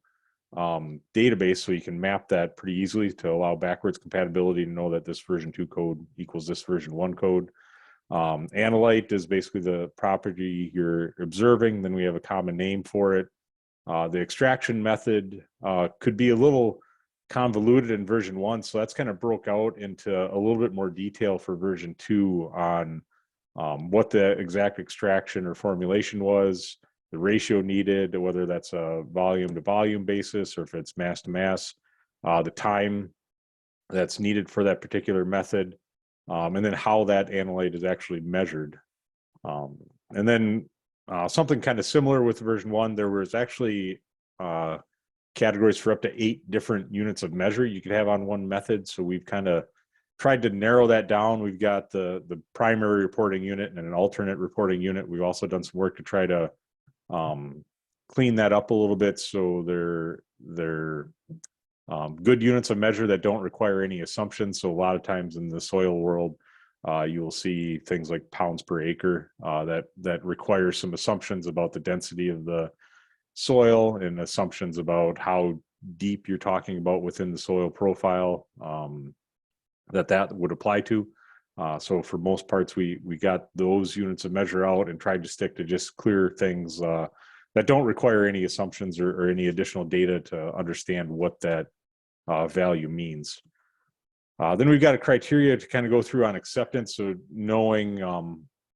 database. So you can map that pretty easily to allow backwards compatibility to know that this version 2 code equals this version 1 code. Analyte is basically the property you're observing. Then we have a common name for it. The extraction method could be a little convoluted in version 1, so that's kind of broke out into a little bit more detail for version 2 on what the exact extraction or formulation was, the ratio needed, whether that's a volume to volume basis or if it's mass to mass, the time that's needed for that particular method, and then how that analyte is actually measured. And then something kind of similar with version 1, there was actually categories for up to 8 different units of measure you could have on one method. So we've kind of tried to narrow that down. We've got the primary reporting unit and an alternate reporting unit. We've also done some work to try to clean that up a little bit, so they're good units of measure that don't require any assumptions. So a lot of times in the soil world, you will see things like pounds per acre that require some assumptions about the density of the soil and assumptions about how deep you're talking about within the soil profile that would apply to. So for most parts, we got those units of measure out and tried to stick to just clear things that don't require any assumptions or any additional data to understand what that value means. Then we've got a criteria to kind of go through on acceptance. So knowing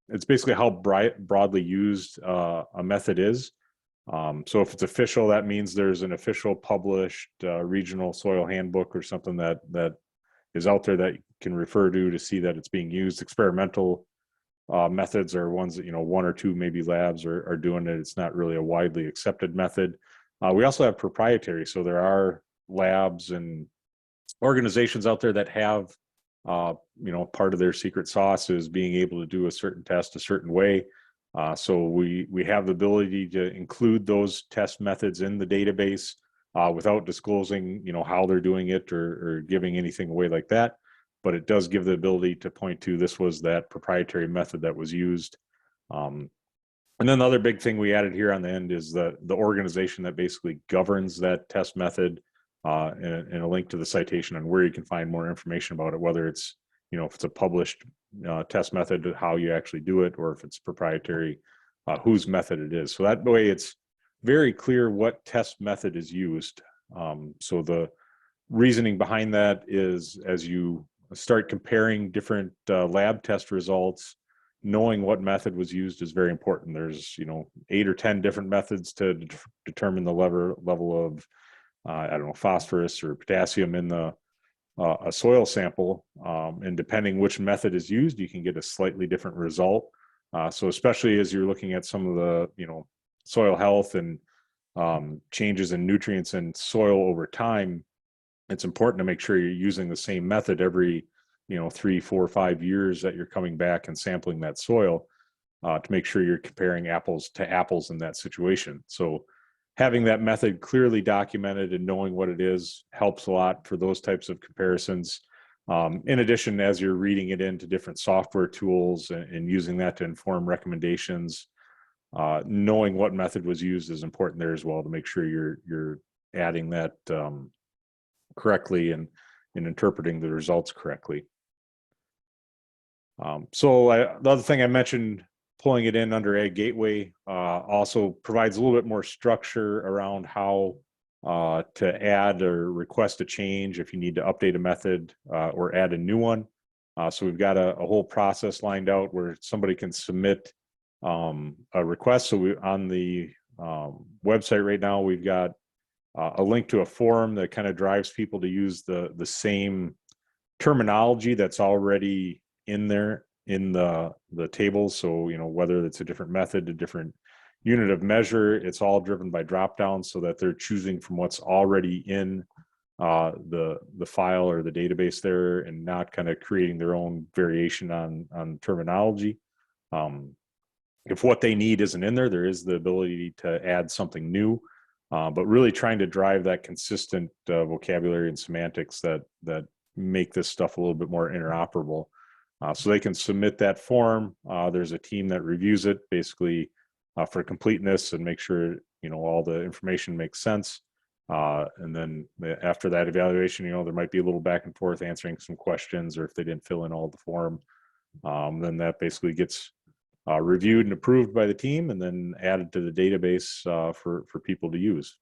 it's basically how broadly used a method is. So if it's official, that means there's an official published regional soil handbook or something that is out there that you can refer to see that it's being used. Experimental methods are ones that, one or two maybe labs are doing it. It's not really a widely accepted method. We also have proprietary. So there are labs and organizations out there that have, part of their secret sauce is being able to do a certain test a certain way. So we have the ability to include those test methods in the database without disclosing, how they're doing it or giving anything away like that. But it does give the ability to point to this was that proprietary method that was used. And then the other big thing we added here on the end is the organization that basically governs that test method, and a link to the citation on where you can find more information about it, whether it's, if it's a published test method, how you actually do it, or if it's proprietary, whose method it is. So that way it's very clear what test method is used. So the reasoning behind that is as you start comparing different lab test results, knowing what method was used is very important. There's 8 or 10 different methods to determine the level of phosphorus or potassium in a soil sample, and depending which method is used, you can get a slightly different result. So especially as you're looking at some of the soil health and changes in nutrients in soil over time, it's important to make sure you're using the same method every 3, 4, 5 years that you're coming back and sampling that soil, to make sure you're comparing apples to apples in that situation. So having that method clearly documented and knowing what it is helps a lot for those types of comparisons. In addition, as you're reading it into different software tools and using that to inform recommendations, knowing what method was used is important there as well, to make sure you're adding that correctly and interpreting the results correctly. The other thing I mentioned, pulling it in under Ag Gateway, also provides a little bit more structure around how to add or request a change if you need to update a method or add a new one. So we've got a whole process lined out where somebody can submit a request. So on the website right now, we've got a link to a forum that kind of drives people to use the same terminology that's already in there in the tables. So whether it's a different method, a different unit of measure, it's all driven by drop down so that they're choosing from what's already in the file or the database there, and not kind of creating their own variation on terminology. If what they need isn't in there, there is the ability to add something new, but really trying to drive that consistent vocabulary and semantics that make this stuff a little bit more interoperable. So they can submit that form. There's a team that reviews it basically for completeness and make sure all the information makes sense. And then after that evaluation, there might be a little back and forth answering some questions, or if they didn't fill in all the form, then that basically gets reviewed and approved by the team and then added to the database for people to use.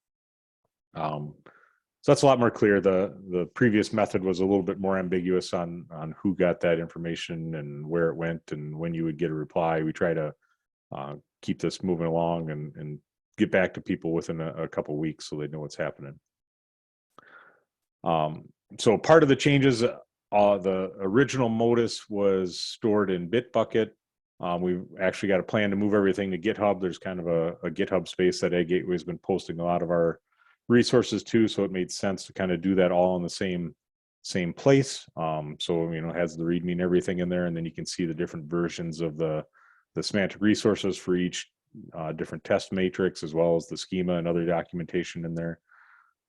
So that's a lot more clear. The previous method was a little bit more ambiguous on who got that information and where it went and when you would get a reply. We try to keep this moving along and get back to people within a couple weeks so they know what's happening. So part of the changes, the original modus was stored in Bitbucket. We've actually got a plan to move everything to GitHub. There's kind of a GitHub space that Ag Gateway has been posting a lot of our resources to, so it made sense to kind of do that all in the same place. So it has the README and everything in there, and then you can see the different versions of the semantic resources for each different test matrix, as well as the schema and other documentation in there.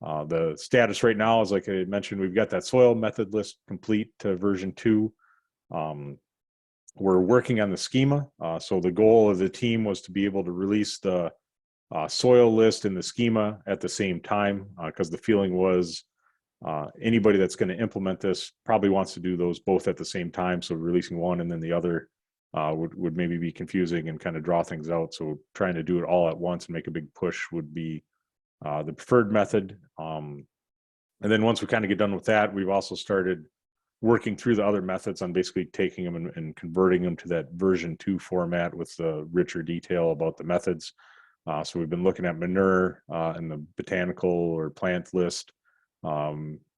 The status right now is, like I mentioned, we've got that soil method list complete to version 2. We're working on the schema. So the goal of the team was to be able to release the soil list and the schema at the same time, because the feeling was anybody that's going to implement this probably wants to do those both at the same time. So releasing one and then the other would maybe be confusing and kind of draw things out. So trying to do it all at once and make a big push would be the preferred method. And then once we kind of get done with that, we've also started working through the other methods on basically taking them and converting them to that version 2 format with the richer detail about the methods. So we've been looking at manure and the botanical or plant list,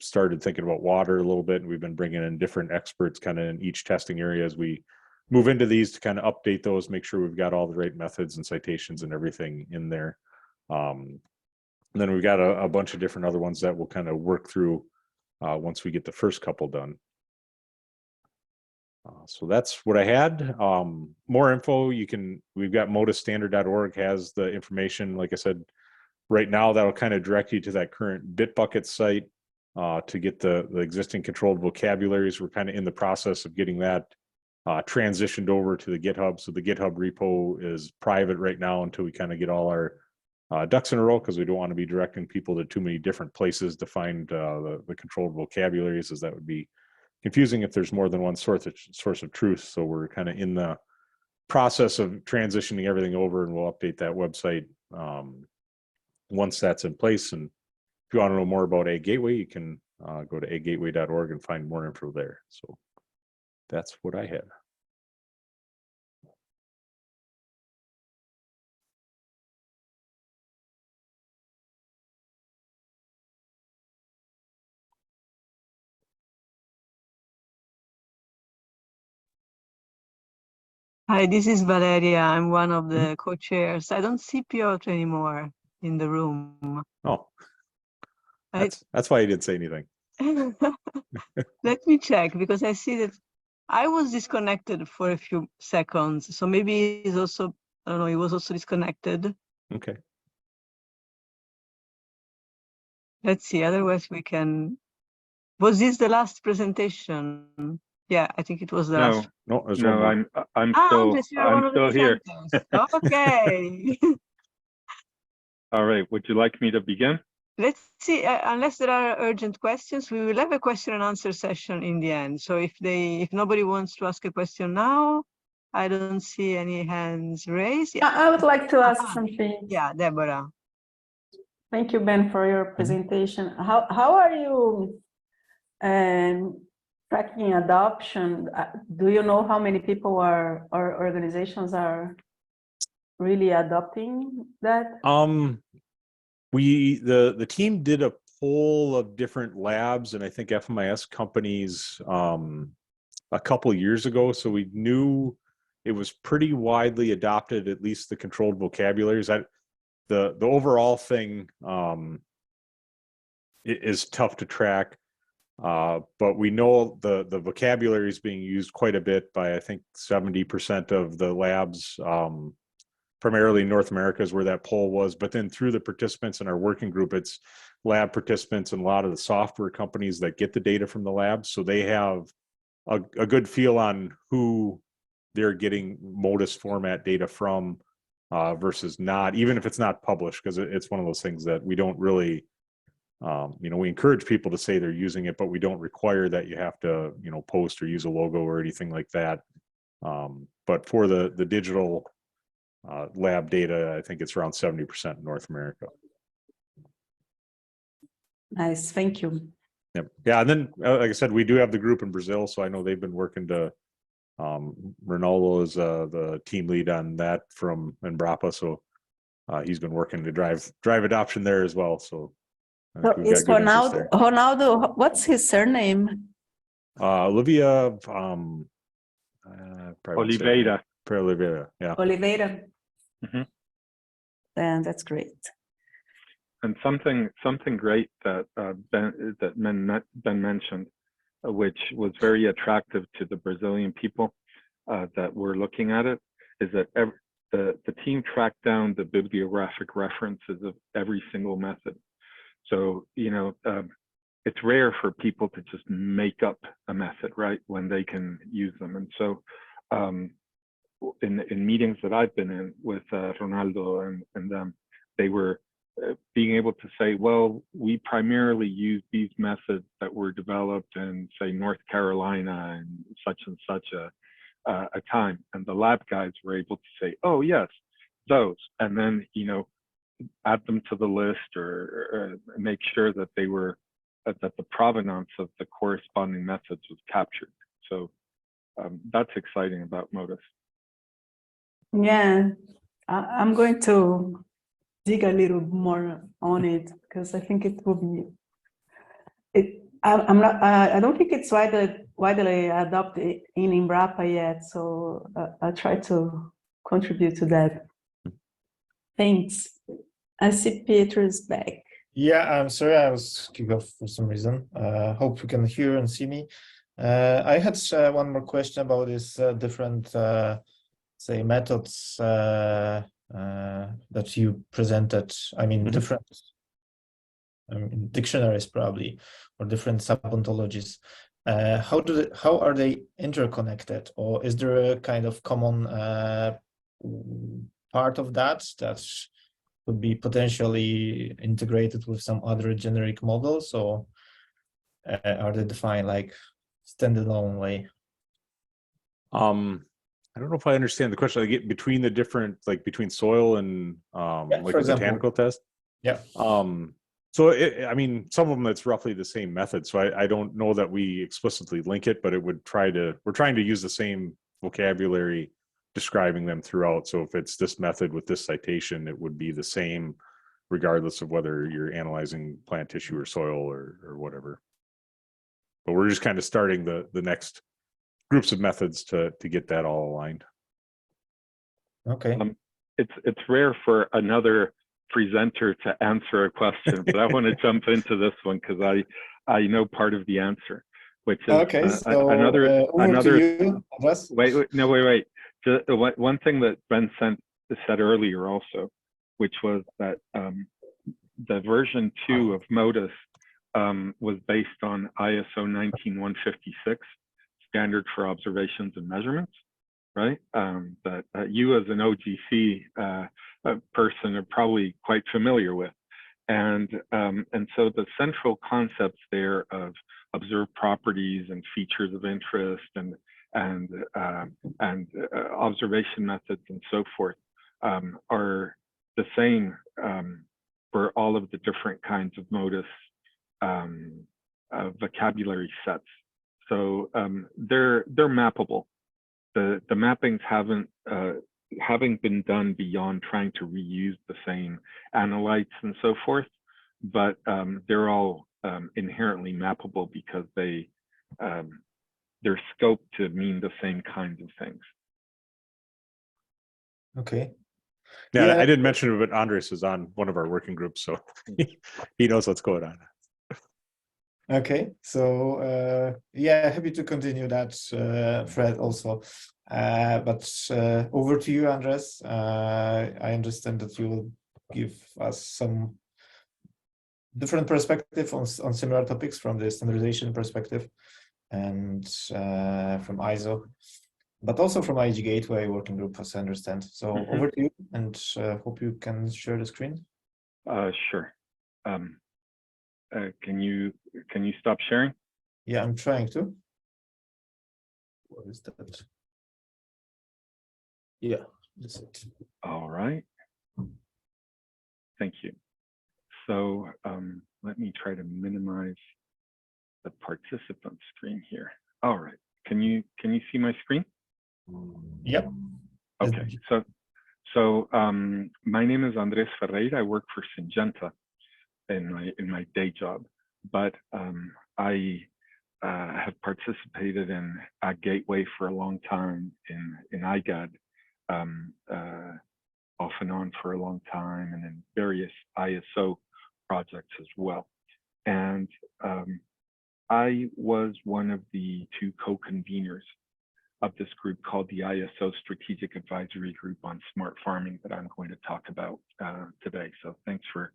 started thinking about water a little bit, and we've been bringing in different experts kind of in each testing area as we move into these to kind of update those, make sure we've got all the right methods and citations and everything in there. And then we've got a bunch of different other ones that we'll kind of work through once we get the first couple done. So that's what I had. More info, we've got modusstandard.org has the information. Like I said, right now that'll kind of direct you to that current Bitbucket site to get the existing controlled vocabularies. We're kind of in the process of getting that transitioned over to the GitHub. So the GitHub repo is private right now until we kind of get all our ducks in a row, because we don't want to be directing people to too many different places to find the controlled vocabularies, as that would be confusing if there's more than one source of truth. So we're kind of in the process of transitioning everything over, and we'll update that website once that's in place. And if you want to know more about A Gateway, you can go to agateway.org and find more info there. So that's what I had. Hi, this is Valeria. I'm one of the co-chairs. I don't see Piotr anymore in the room. Oh, that's why I didn't say anything. Let me check, because I see that I was disconnected for a few seconds. So maybe he's also, I don't know, he was also disconnected. Okay. Let's see, otherwise we can. Was this the last presentation? Yeah, I think it was the last. No, there's No, one more. I'm Andres, you're one of the still here. presenters. Okay. All right, would you like me to begin? Let's see, unless there are urgent questions, we will have a question and answer session in the end. So if nobody wants to ask a question now, I don't see any hands raised. Yeah, I would like to ask something. yeah, Deborah. Thank you, Ben, for your presentation. How are you tracking adoption? Do you know how many people or organizations are really adopting that? The team did a poll of different labs and I think FMIS companies a couple years ago, so we knew it was pretty widely adopted, at least the controlled vocabularies. The overall thing is tough to track, but we know the vocabulary is being used quite a bit by, I think, 70% of the labs. Primarily North America is where that poll was, but then through the participants in our working group, it's lab participants and a lot of the software companies that get the data from the labs. So they have a good feel on who they're getting modus format data from versus not, even if it's not published, because it's one of those things that we don't really, we encourage people to say they're using it, but we don't require that you have to, post or use a logo or anything like that. But for the digital lab data, I think it's around 70% in North America. Nice, thank you. Yep. Yeah, and then like I said, we do have the group in Brazil, so I know they've been working to. Ronaldo is the team lead on that from Embrapa, so he's been working to drive adoption there as well. So is Ronaldo? What's his surname? Olivia. Oliveira. Oliveira, yeah. Oliveira. Mm-hmm. Then that's great. And something great that Ben mentioned, which was very attractive to the Brazilian people that were looking at it, is that the team tracked down the bibliographic references of every single method. So it's rare for people to just make up a method, right, when they can use them. And so in meetings that I've been in with Ronaldo and them, they were being able to say, well, we primarily use these methods that were developed in, say, North Carolina and such a time. And the lab guys were able to say, oh, yes, those. And then, add them to the list or make sure that they were, that the provenance of the corresponding methods was captured. So that's exciting about Modus. Yeah, I'm going to dig a little more on it because I think it will be. I'm not. I don't think it's widely adopted in Embrapa yet. So I'll try to contribute to that. Thanks. I see Piotr is back. Yeah, I'm sorry, I was kicked off for some reason. Hope you can hear and see me. I had one more question about this different, say, methods that you presented. I mean, different dictionaries probably, or different sub-ontologies. How are they interconnected, or is there a kind of common part of that would be potentially integrated with some other generic models, or are they defined like standalone way? I don't know if I understand the question. Like between the different, like between soil and like for example, botanical test. Yeah. So I mean, some of them it's roughly the same method. So I don't know that we explicitly link it, but it would we're trying to use the same vocabulary describing them throughout. So if it's this method with this citation, it would be the same regardless of whether you're analyzing plant tissue or soil or whatever. But we're just kind of starting the next groups of methods to get that all aligned. Okay. It's rare for another presenter to answer a question, but I want to jump into this one because I know part of the answer, which is okay. So another. To you, Wait. One thing that Ben said earlier also, which was that the version 2 of Modus was based on ISO 19156, standard for observations and measurements, right? That you as an OGC person are probably quite familiar with. And so the central concepts there of observed properties and features of interest and observation methods and so forth are the same for all of the different kinds of Modus vocabulary sets. So they're mappable. The mappings haven't been done beyond trying to reuse the same analytes and so forth, but they're all inherently mappable because they're scoped to mean the same kinds of things. Okay. Yeah, I didn't mention it, but Andres is on one of our working groups, so he knows what's going on. Okay, so yeah, happy to continue that thread also. But over to you, Andres. I understand that you will give us some different perspective on similar topics from the standardization perspective and from ISO, but also from IG Gateway working group, as I understand. So over to you, and hope you can share the screen. Sure. Can you stop sharing? Yeah, I'm trying to. What is that? Yeah, that's it. All right. Thank you. So let me try to minimize the participant screen here. All right. Can you see my screen? Yep. Okay. So my name is Andres Ferreira. I work for Syngenta in my day job, but I have participated in Gateway for a long time, in IGAD off and on for a long time, and in various ISO projects as well. And I was one of the 2 co-conveners of this group called the ISO Strategic Advisory Group on Smart Farming that I'm going to talk about today. So thanks for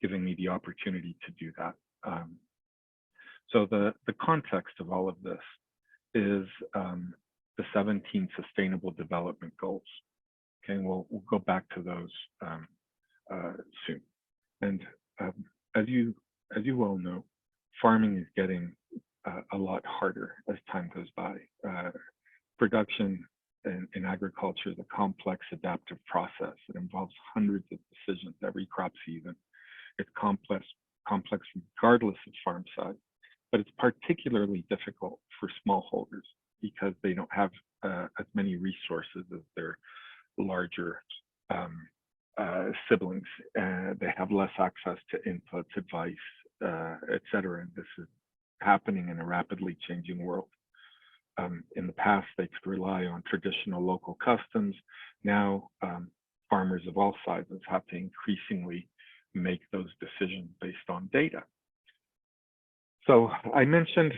giving me the opportunity to do that. So the context of all of this is the 17 Sustainable Development Goals. Okay, we'll go back to those soon. And as you well know, farming is getting a lot harder as time goes by. Production in agriculture is a complex adaptive process. It involves hundreds of decisions every crop season. It's complex regardless of farm size, but it's particularly difficult for smallholders because they don't have as many resources as their larger siblings. They have less access to inputs, advice, etc. And this is happening in a rapidly changing world. In the past, they could rely on traditional local customs. Now, farmers of all sizes have to increasingly make those decisions based on data. So I mentioned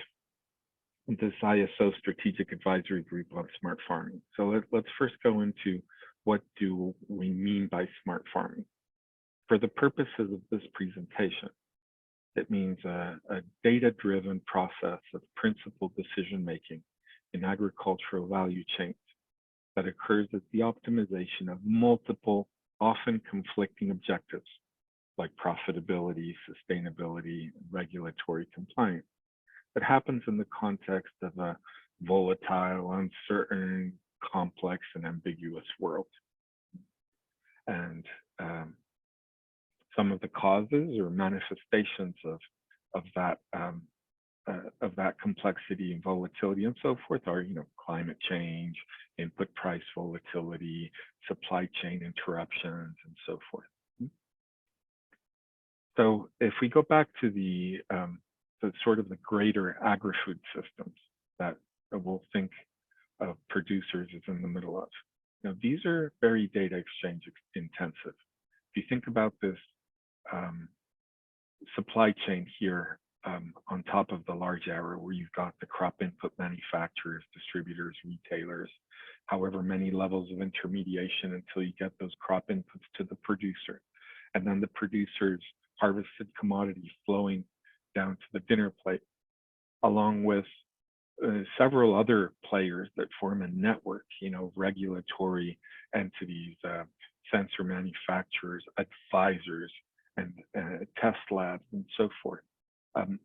this ISO Strategic Advisory Group on smart farming. So let's first go into what do we mean by smart farming. For the purposes of this presentation, it means a data-driven process of principled decision-making in agricultural value chains that occurs as the optimization of multiple, often conflicting objectives like profitability, sustainability, and regulatory compliance. That happens in the context of a volatile, uncertain, complex, and ambiguous world. And some of the causes or manifestations of that complexity and volatility and so forth are, climate change, input price volatility, supply chain interruptions, and so forth. So if we go back to the sort of the greater agri-food systems that we'll think of producers as in the middle of, these are very data exchange intensive. If you think about this supply chain here on top of the large arrow where you've got the crop input manufacturers, distributors, retailers, however many levels of intermediation until you get those crop inputs to the producer. And then the producer's harvested commodity flowing down to the dinner plate, along with several other players that form a network, regulatory entities, sensor manufacturers, advisors, and test labs, and so forth.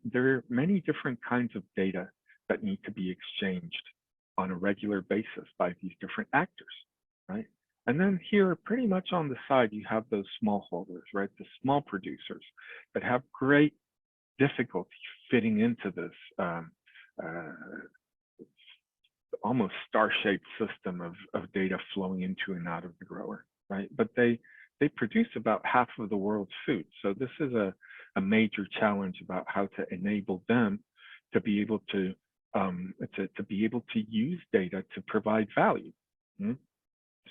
There are many different kinds of data that need to be exchanged on a regular basis by these different actors, right? And then here, pretty much on the side, you have those smallholders, right? The small producers that have great difficulty fitting into this almost star-shaped system of data flowing into and out of the grower, right? But they produce about half of the world's food. So this is a major challenge about how to enable them to be able to use data to provide value.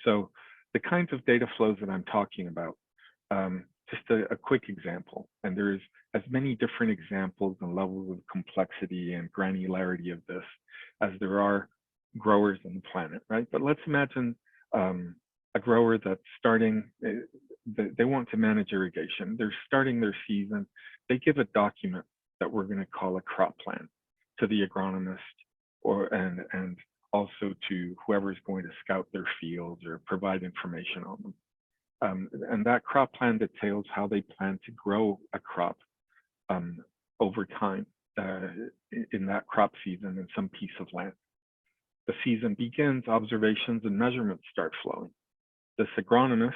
So the kinds of data flows that I'm talking about, just a quick example, and there's as many different examples and levels of complexity and granularity of this as there are growers on the planet, right? But let's imagine a grower that's starting, they want to manage irrigation. They're starting their season. They give a document that we're going to call a crop plan to the agronomist and also to whoever's going to scout their fields or provide information on them. And that crop plan details how they plan to grow a crop over time in that crop season in some piece of land. The season begins, observations and measurements start flowing. This agronomist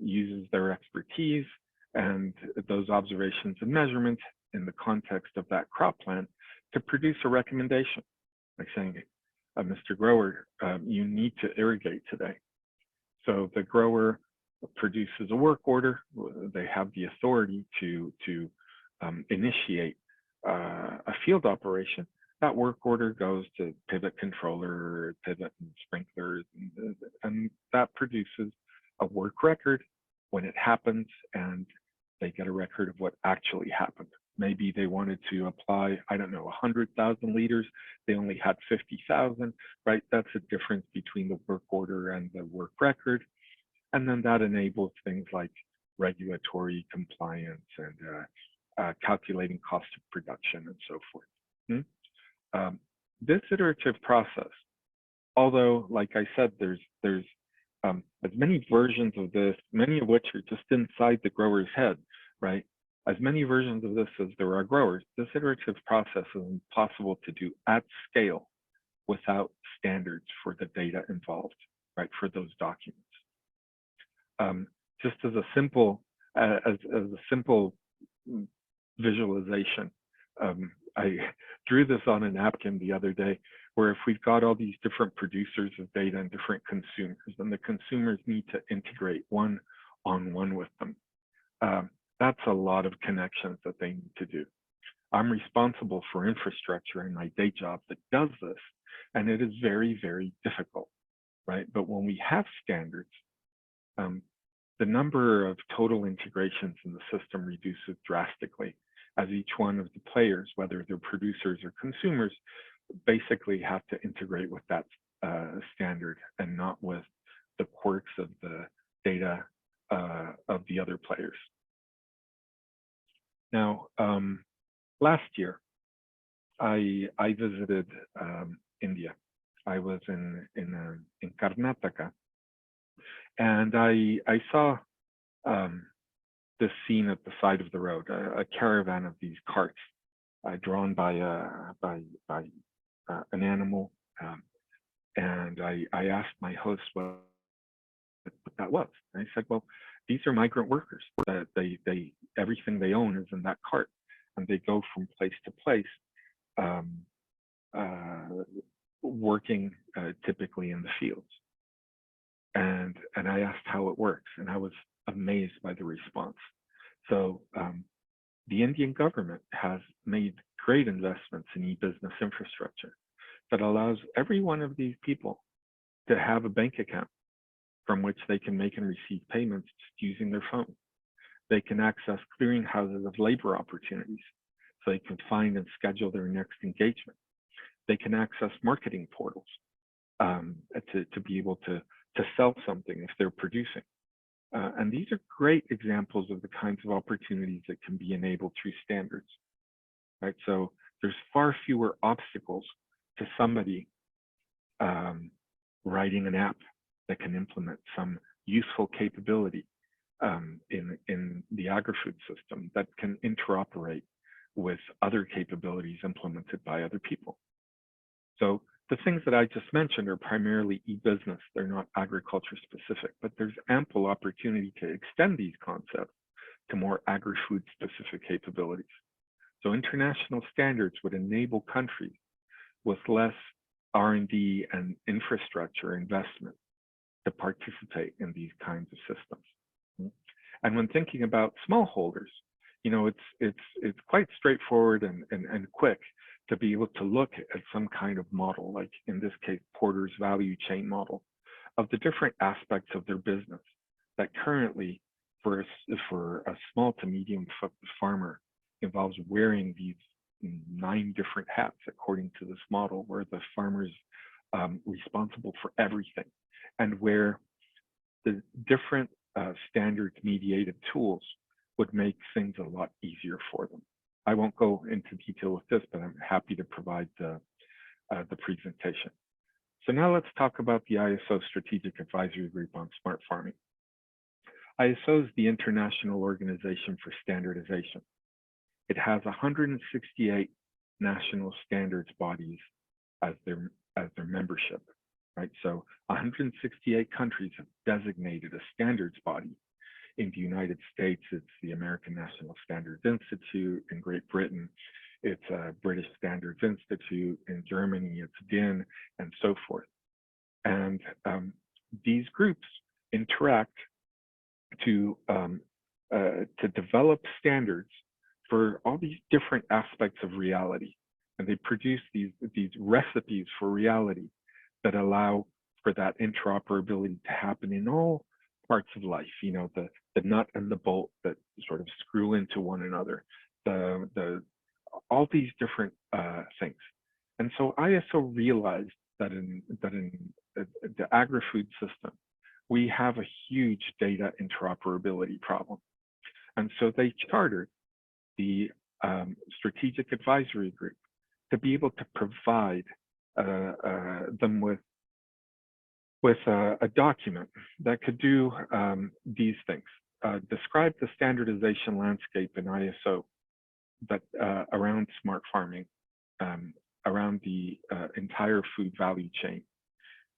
uses their expertise and those observations and measurements in the context of that crop plan to produce a recommendation, like saying, Mr. Grower, you need to irrigate today. So the grower produces a work order. They have the authority to initiate a field operation. That work order goes to pivot controller, pivot and sprinklers, and that produces a work record when it happens, and they get a record of what actually happened. Maybe they wanted to apply, I don't know, 100,000 liters. They only had 50,000, right? That's a difference between the work order and the work record. And then that enables things like regulatory compliance and calculating cost of production and so forth. This iterative process, although, like I said, there's as many versions of this, many of which are just inside the grower's head, right? As many versions of this as there are growers, this iterative process is impossible to do at scale without standards for the data involved, right, for those documents. Just as a simple visualization, I drew this on a napkin the other day, where if we've got all these different producers of data and different consumers, then the consumers need to integrate one-on-one with them. That's a lot of connections that they need to do. I'm responsible for infrastructure in my day job that does this, and it is very, very difficult, right? But when we have standards, the number of total integrations in the system reduces drastically, as each one of the players, whether they're producers or consumers, basically have to integrate with that standard and not with the quirks of the data of the other players. Now, last year, I visited India. I was in Karnataka, and I saw this scene at the side of the road, a caravan of these carts drawn by an animal, and I asked my host what that was. And I said, well, these are migrant workers. Everything they own is in that cart, and they go from place to place, working typically in the fields. And I asked how it works, and I was amazed by the response. So the Indian government has made great investments in e-business infrastructure that allows every one of these people to have a bank account from which they can make and receive payments just using their phone. They can access clearinghouses of labor opportunities, so they can find and schedule their next engagement. They can access marketing portals to be able to sell something if they're producing. And these are great examples of the kinds of opportunities that can be enabled through standards, right? So there's far fewer obstacles to somebody writing an app that can implement some useful capability in the agri-food system that can interoperate with other capabilities implemented by other people. So the things that I just mentioned are primarily e-business. They're not agriculture specific, but there's ample opportunity to extend these concepts to more agri-food specific capabilities. So international standards would enable countries with less R&D and infrastructure investment to participate in these kinds of systems. And when thinking about smallholders, you know, it's quite straightforward and quick to be able to look at some kind of model, like in this case, Porter's value chain model, of the different aspects of their business that currently, for a small to medium farmer, involves wearing these 9 different hats according to this model, where the farmer's responsible for everything, and where the different standard mediated tools would make things a lot easier for them. I won't go into detail with this, but I'm happy to provide the presentation. So now let's talk about the ISO Strategic Advisory Group on Smart Farming. ISO is the International Organization for Standardization. It has 168 national standards bodies as their membership, right? So 168 countries have designated a standards body. In the United States, it's the American National Standards Institute. In Great Britain, it's British Standards Institute. In Germany, it's DIN, and so forth. And these groups interact to develop standards for all these different aspects of reality. And they produce these recipes for reality that allow for that interoperability to happen in all parts of life, you know, the nut and the bolt that sort of screw into one another, all these different things. And so ISO realized that in the agri-food system, we have a huge data interoperability problem. And so they chartered the Strategic Advisory Group to be able to provide them with a document that could do these things. Describe the standardization landscape in ISO that around smart farming, around the entire food value chain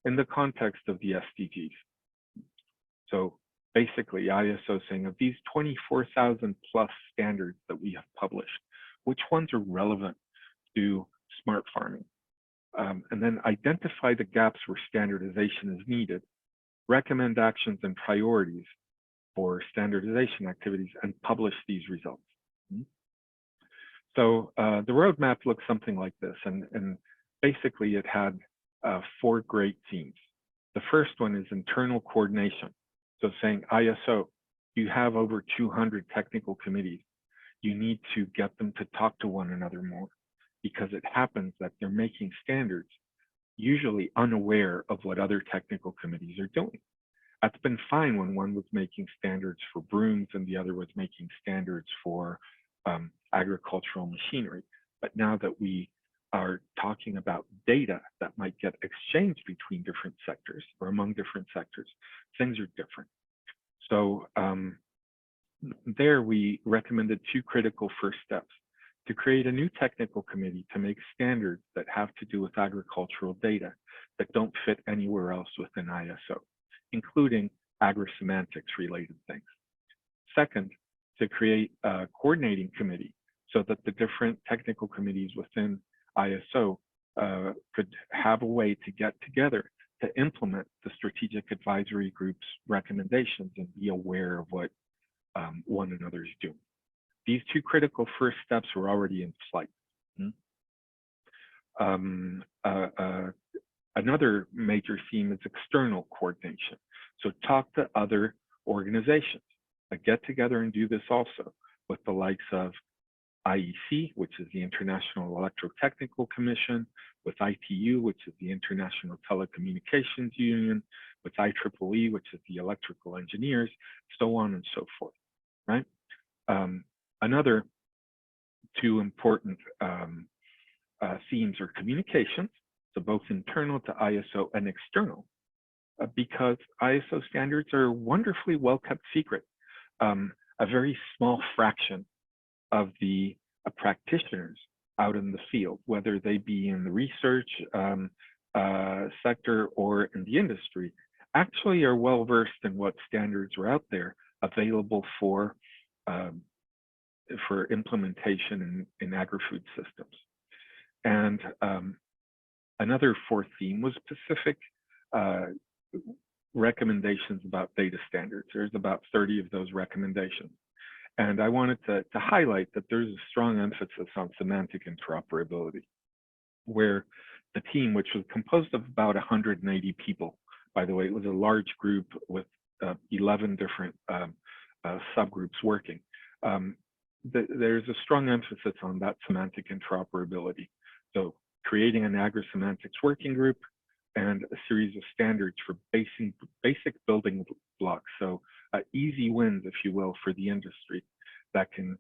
in the context of the SDGs. So basically ISO saying, of these 24,000 plus standards that we have published, which ones are relevant to smart farming? And then identify the gaps where standardization is needed, recommend actions and priorities for standardization activities, and publish these results. So the roadmap looks something like this, and basically it had 4 great themes. The first one is internal coordination. So saying ISO, you have over 200 technical committees. You need to get them to talk to one another more, because it happens that they're making standards, usually unaware of what other technical committees are doing. That's been fine when one was making standards for brooms and the other was making standards for agricultural machinery. But now that we are talking about data that might get exchanged between different sectors or among different sectors, things are different. So there we recommended 2 critical first steps: to create a new technical committee to make standards that have to do with agricultural data that don't fit anywhere else within ISO, including agrisemantics related things. Second, to create a coordinating committee so that the different technical committees within ISO could have a way to get together to implement the strategic advisory group's recommendations and be aware of what one another is doing. These 2 critical first steps were already in flight. Another major theme is external coordination. So talk to other organizations. Get together and do this also with the likes of IEC, which is the International Electrotechnical Commission, with ITU, which is the International Telecommunications Union, with IEEE, which is the Electrical Engineers, so on and so forth, right? Another 2 important themes are communications, so both internal to ISO and external, because ISO standards are wonderfully well-kept secret. A very small fraction of the practitioners out in the field, whether they be in the research sector or in the industry, actually are well versed in what standards are out there available for implementation in agri-food systems. And another 4th theme was specific recommendations about data standards. There's about 30 of those recommendations. And I wanted to highlight that there's a strong emphasis on semantic interoperability, where the team, which was composed of about 180 people, by the way, it was a large group with 11 different subgroups working. There's a strong emphasis on that semantic interoperability. So creating an Agrisemantics working group and a series of standards for basic building blocks. So easy wins, if you will, for the industry that can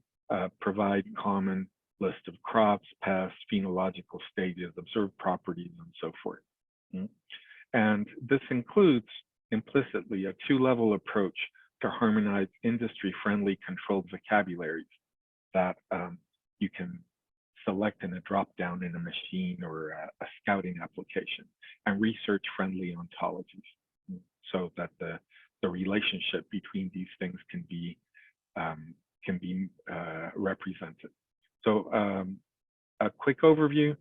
provide common list of crops, pests, phenological stages, observed properties, and so forth. And this includes implicitly a 2-level approach to harmonize industry-friendly controlled vocabularies that you can select in a drop-down in a machine or a scouting application, and research-friendly ontologies, so that the relationship between these things can be represented. So a quick overview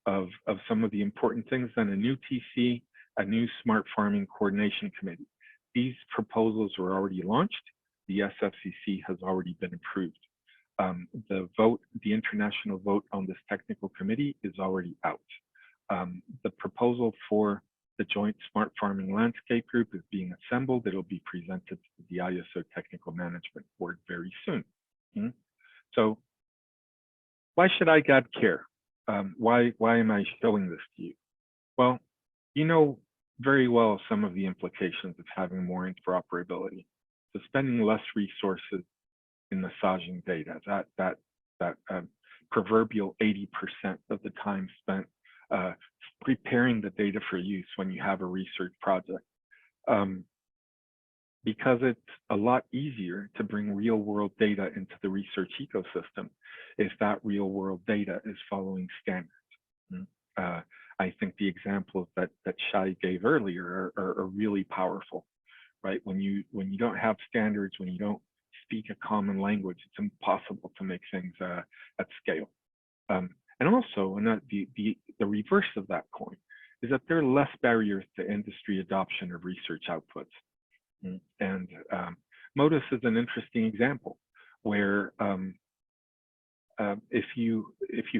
of some of the important things: then a new TC, a new Smart Farming Coordination Committee. These proposals were already launched. The SFCC has already been approved. The international vote on this technical committee is already out. The proposal for the joint Smart Farming Landscape Group is being assembled. It'll be presented to the ISO Technical Management Board very soon. So why should IGAD care? Why am I showing this to you? Well, you know very well some of the implications of having more interoperability. So spending less resources in massaging data, that proverbial 80% of the time spent preparing the data for use when you have a research project. Because it's a lot easier to bring real world data into the research ecosystem if that real world data is following standards. I think the examples that Shai gave earlier are really powerful, right? When you don't have standards, when you don't speak a common language, it's impossible to make things at scale. And also, the reverse of that coin is that there are less barriers to industry adoption of research outputs. And Modus is an interesting example where if you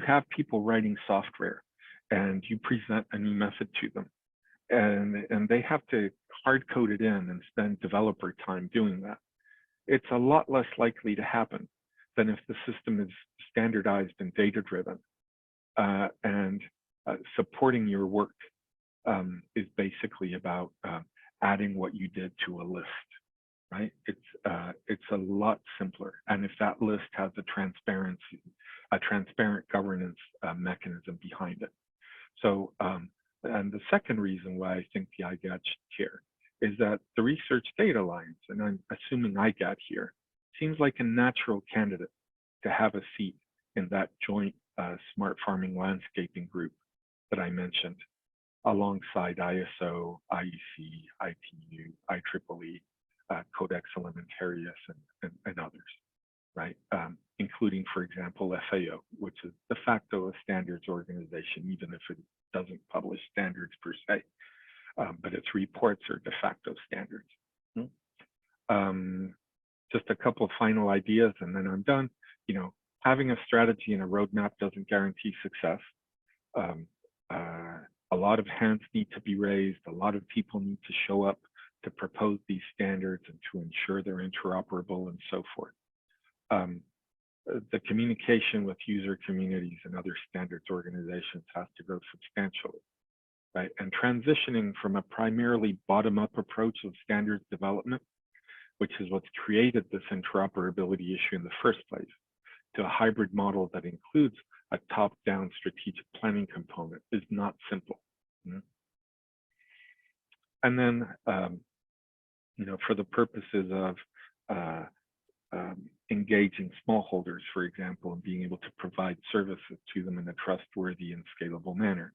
have people writing software and you present a new method to them, and they have to hard code it in and spend developer time doing that, it's a lot less likely to happen than if the system is standardized and data driven. And supporting your work is basically about adding what you did to a list, right? It's a lot simpler. And if that list has a transparent governance mechanism behind it. So, and the second reason why I think the IGAD should care is that the Research Data Alliance, and I'm assuming IGAD here, seems like a natural candidate to have a seat in that joint smart farming landscaping group that I mentioned, alongside ISO, IEC, ITU, IEEE, Codex Alimentarius, and others, right? Including, for example, FAO, which is de facto a standards organization, even if it doesn't publish standards per se, but its reports are de facto standards. Just a couple of final ideas, and then I'm done. You know, having a strategy and a roadmap doesn't guarantee success. A lot of hands need to be raised. A lot of people need to show up to propose these standards and to ensure they're interoperable and so forth. The communication with user communities and other standards organizations has to grow substantially, right? And transitioning from a primarily bottom-up approach of standards development, which is what's created this interoperability issue in the first place, to a hybrid model that includes a top-down strategic planning component is not simple. And then, you know, for the purposes of engaging smallholders, for example, and being able to provide services to them in a trustworthy and scalable manner,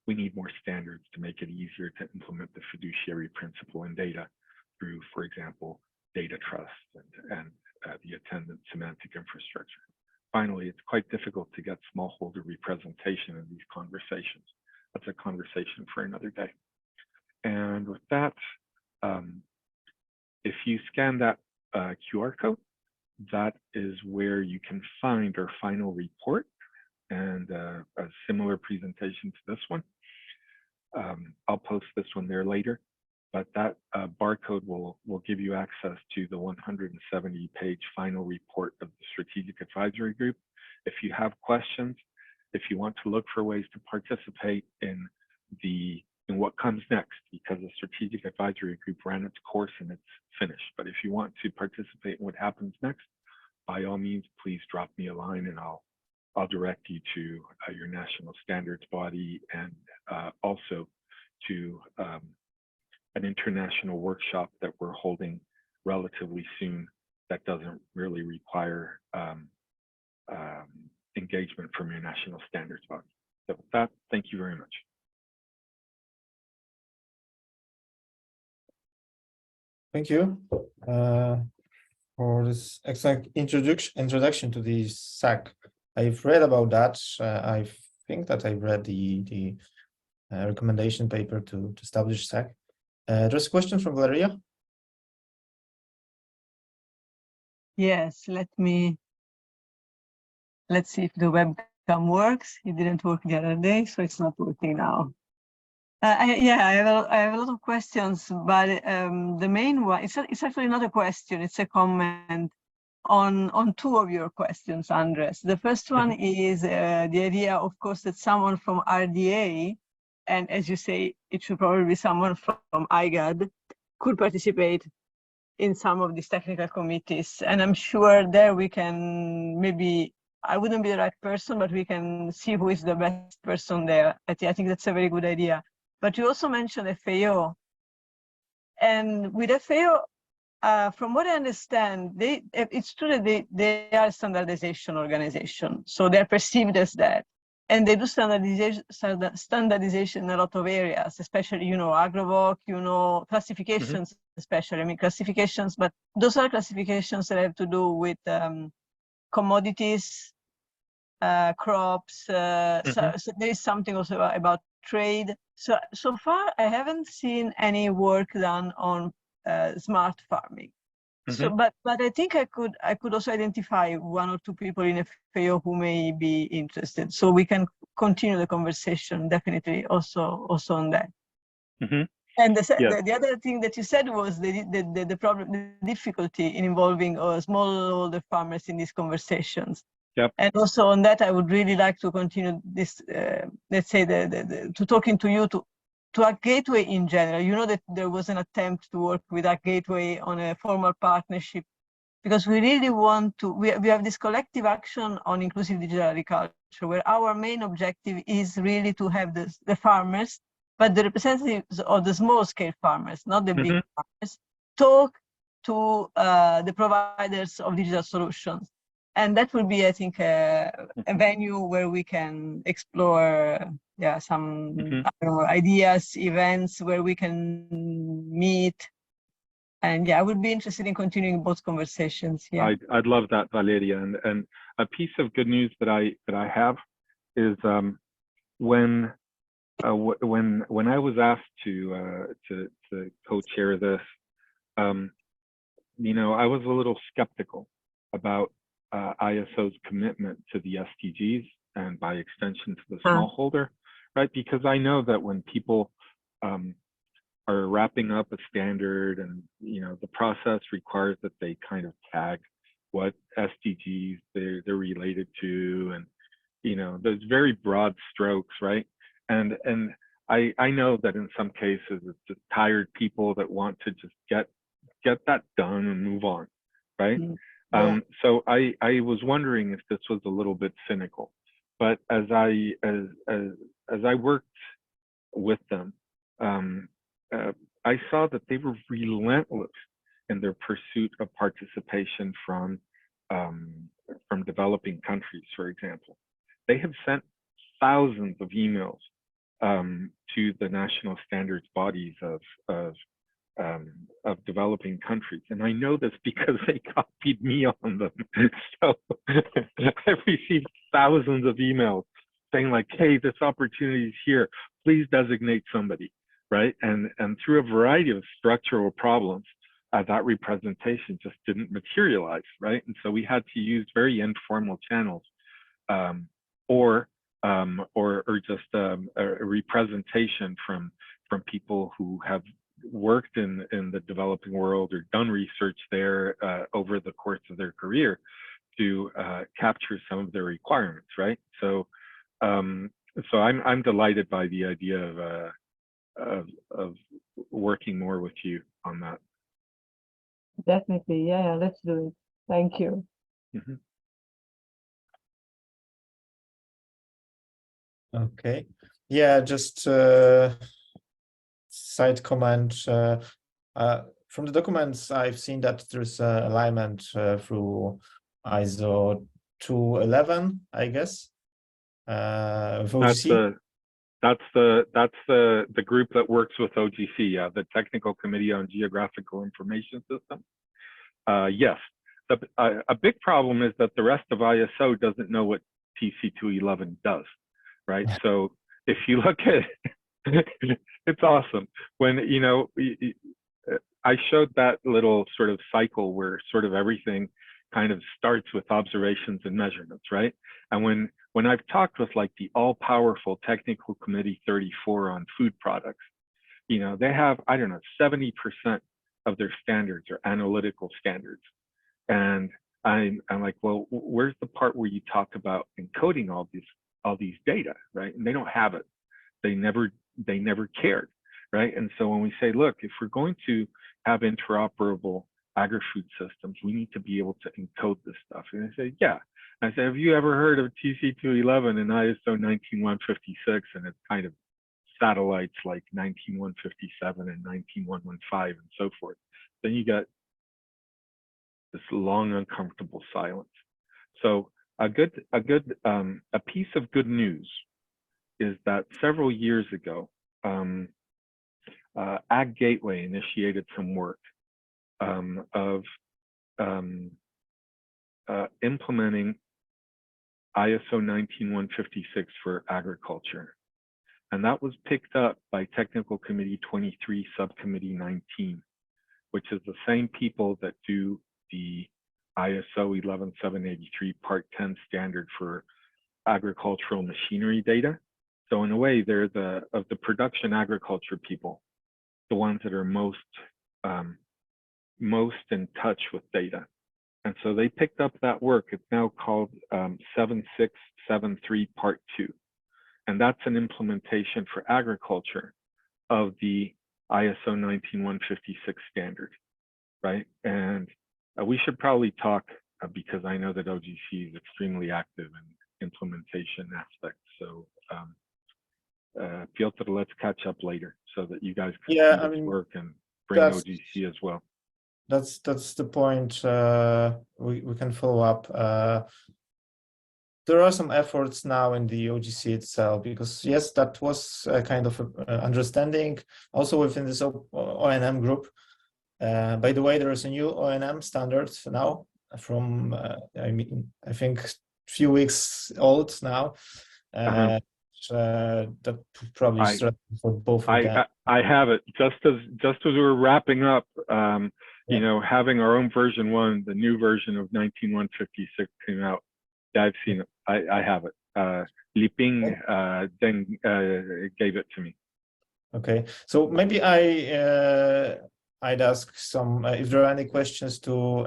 we need more standards to make it easier to implement the fiduciary principle in data through, for example, data trust and the attendant semantic infrastructure. Finally, it's quite difficult to get smallholder representation in these conversations. That's a conversation for another day. And with that, if you scan that QR code, that is where you can find our final report and a similar presentation to this one. I'll post this one there later, but that barcode will give you access to the 170-page final report of the Strategic Advisory Group. If you have questions, if you want to look for ways to participate in what comes next, because the Strategic Advisory Group ran its course and it's finished. But if you want to participate in what happens next, by all means, please drop me a line and I'll direct you to your national standards body, and also to an international workshop that we're holding relatively soon that doesn't really require engagement from your national standards body. So with that, thank you very much. Thank you for this excellent introduction to the SAC. I've read about that. I think that I read the recommendation paper to establish SAC. There's a question from Valeria. Yes, let's see if the webcam works. It didn't work the other day, so it's not working now. I have a lot of questions, but the main one, it's actually not a question, it's a comment on two of your questions, Andres. The first one is the idea, of course, that someone from RDA, and as you say, it should probably be someone from IGAD, could participate in some of these technical committees. And I'm sure there we can maybe, I wouldn't be the right person, but we can see who is the best person there. I think that's a very good idea. But you also mentioned FAO. And with FAO, from what I understand, it's true that they are a standardization organization. So they're perceived as that. And they do standardization in a lot of areas, especially, you know, agrovoc, you know, classifications, especially, I mean, classifications, but those are classifications that have to do with commodities, crops. So there is something also about trade. So far, I haven't seen any work done on smart farming. So, but I think I could also identify one or two people in FAO who may be interested. So we can continue the conversation definitely also on that. And the other thing that you said was the problem, the difficulty in involving smallholder farmers in these conversations. Yep. And also on that, I would really like to continue this, let's say, to talking to you to Ag Gateway in general. You know that there was an attempt to work with Ag Gateway on a formal partnership, because we really want to, we have this collective action on inclusive digital agriculture, where our main objective is really to have the farmers, but the representatives of the small scale farmers, not the big farmers, talk to the providers of digital solutions. And that will be, I think, a venue where we can explore some I don't know, ideas, events where we can meet. And I would be interested in continuing both conversations. Yeah, I'd love that, Valeria. And a piece of good news that I have is when I was asked to co-chair this, you know, I was a little skeptical about ISO's commitment to the SDGs and by extension to the smallholder, right? Because I know that when people are wrapping up a standard, and you know, the process requires that they kind of tag what SDGs they're related to, and you know, there's very broad strokes, right? And I know that in some cases it's just tired people that want to just get that done and move on, right? So I was wondering if this was a little bit cynical, but as I worked with them, I saw that they were relentless in their pursuit of participation from developing countries. For example, they have sent thousands of emails to the national standards bodies of developing countries, and I know this because they copied me on them. So I've received thousands of emails saying like, "Hey, this opportunity is here. Please designate somebody." Right? And through a variety of structural problems, that representation just didn't materialize. Right? And so we had to use very informal channels, or just a representation from people who have worked in the developing world or done research there over the course of their career to capture some of their requirements, right? So so I'm delighted by the idea of working more with you on that. definitely. Yeah, let's do it. Thank you. Okay. Yeah, just side comment. From the documents, I've seen that there's alignment through ISO 211, I guess. OGC. That's the group that works with OGC, yeah, the Technical Committee on Geographical Information Systems. Yes, a big problem is that the rest of ISO doesn't know what TC211 does, right? So if you look at it's awesome when, you know, I showed that little sort of cycle where sort of everything kind of starts with observations and measurements, right? And when I've talked with like the all-powerful Technical Committee 34 on food products, you know, they have, I don't know, 70% of their standards are analytical standards. And I'm like, well, where's the part where you talk about encoding all these data, right? And they don't have it. They never cared, right? And so when we say, look, if we're going to have interoperable agri-food systems, we need to be able to encode this stuff. And I say, yeah. I said, have you ever heard of TC211 and ISO 19156 and it's kind of satellites like 19157 and 19115 and so forth? Then you got this long, uncomfortable silence. So a piece of good news is that several years ago, Ag Gateway initiated some work of implementing ISO 19156 for agriculture. And that was picked up by Technical Committee 23, Subcommittee 19. which is the same people that do the ISO 11783 Part 10 standard for agricultural machinery data. So in a way, they're of the production agriculture people, the ones that are most in touch with data. And so they picked up that work. It's now called 7673 Part 2. And that's an implementation for agriculture of the ISO 19156 standard, right? And we should probably talk because I know that OGC is extremely active in implementation aspects. So Piotr, let's catch up later so that you guys can see this work and bring OGC as well. That's the point. We can follow up. There are some efforts now in the OGC itself, because yes, that was a kind of understanding also within this ONM group. By the way, there is a new ONM standard now from I think a few weeks old now. That probably for both of them. I have it just as we're wrapping up. You know, having our own version 1, the new version of 19156 came out. I've seen it. I have it. Liping then gave it to me. Okay, so maybe I'd ask some if there are any questions to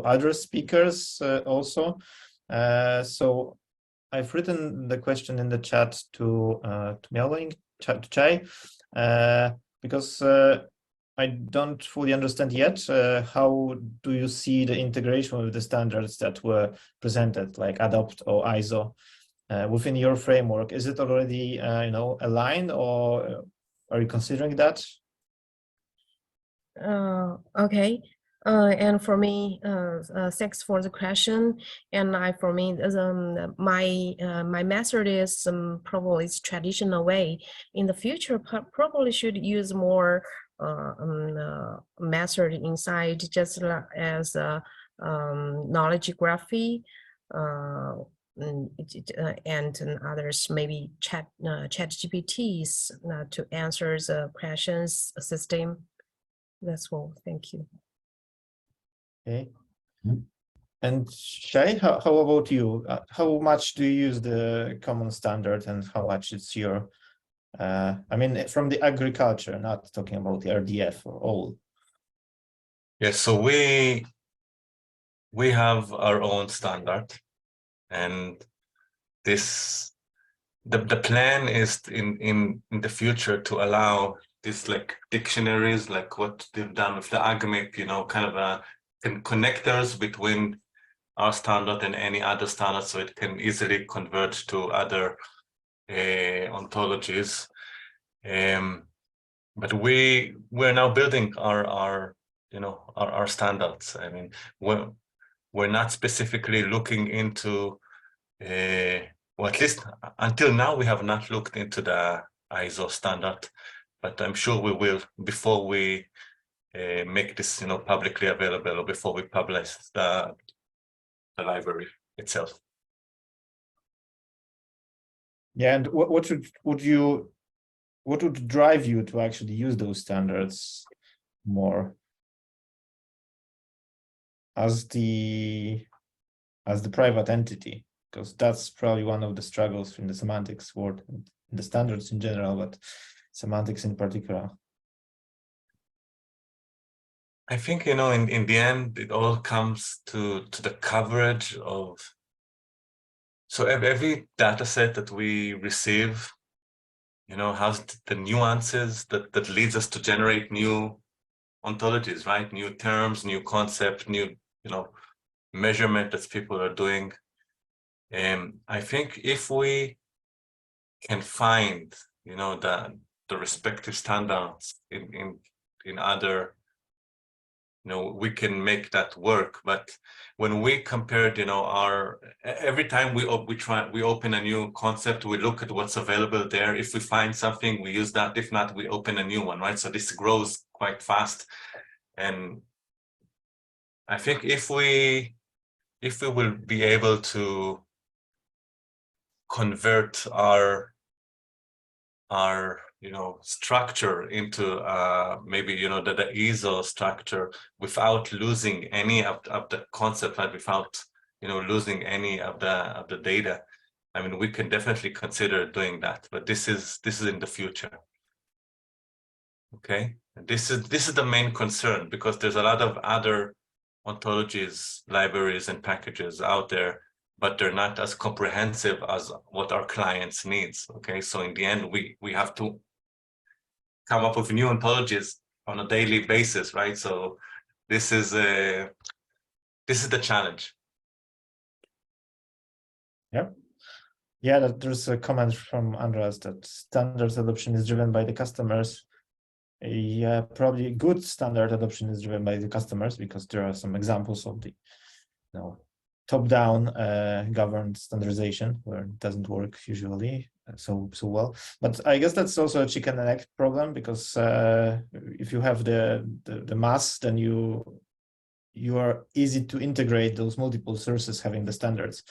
other speakers also. So I've written the question in the chat to Myeling, to Chai, because I don't fully understand yet. How do you see the integration with the standards that were presented, like ADOPT or ISO, within your framework? Is it already aligned, or are you considering that? Okay. And for me, thanks for the question. And my method is probably traditional way. In the future, probably should use more method inside, just as knowledge graphy and others, maybe chat GPTs to answer the questions system. That's all. Thank you. Okay. And Shai, how about you? How much do you use the common standard, and how much it's your I mean, from the agriculture, not talking about the RDF or all. Yes, so we have our own standard, and the plan is in the future to allow this like dictionaries, like what they've done with the AgMIP, kind of connectors between our standard and any other standard, so it can easily converge to other ontologies. But we're now building our standards. I mean, we're not specifically looking into well, at least until now we have not looked into the ISO standard, but I'm sure we will before we make this publicly available, or before we publish the library itself. Yeah, and what would drive you to actually use those standards more as the private entity? Because that's probably one of the struggles in the semantics world, and the standards in general, but semantics in particular. I think, in the end, it all comes to the coverage of, so every data set that we receive, has the nuances that leads us to generate new ontologies, right? New terms, new concepts, new, measurement that people are doing. And I think if we can find, the respective standards in other, we can make that work. But when we compared, every time we open a new concept, we look at what's available there. If we find something, we use that. If not, we open a new one, right? So this grows quite fast. And I think if we will be able to convert our structure into maybe the ISO structure without losing any of the concept, right? Without losing any of the data. I mean, we can definitely consider doing that, but this is in the future. Okay, and this is the main concern, because there's a lot of other ontologies, libraries, and packages out there, but they're not as comprehensive as what our clients needs. Okay, so in the end, we have to come up with new ontologies on a daily basis, right? So this is the challenge. Yep. Yeah, that there's a comment from Andras that standards adoption is driven by the customers. Yeah, probably good standard adoption is driven by the customers, because there are some examples of the top-down governed standardization where it doesn't work usually so well. But I guess that's also a chicken and egg problem, because if you have the mass, then you are easy to integrate those multiple sources having the standards.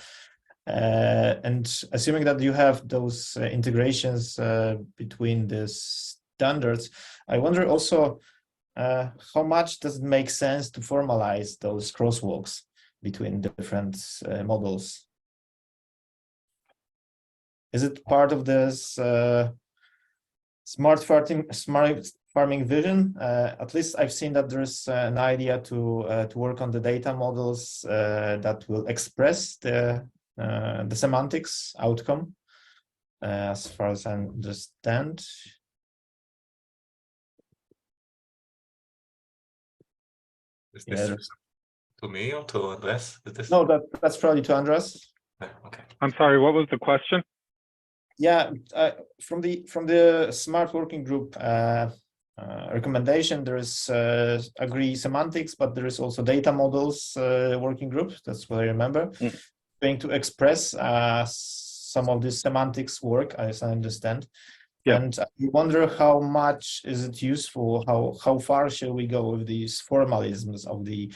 And assuming that you have those integrations between the standards, I wonder also how much does it make sense to formalize those crosswalks between different models? Is it part of this smart farming vision? At least I've seen that there's an idea to work on the data models that will express the semantics outcome, as far as I understand. Is this to me or to Andres? No, that's probably to Andres. Okay. I'm sorry, what was the question? Yeah, from the smart working group recommendation, there is Agrisemantics, but there is also data models working group. That's what I remember. Going to express some of this semantics work, as I understand. Yeah. And I wonder how much is it useful, how far shall we go with these formalisms of the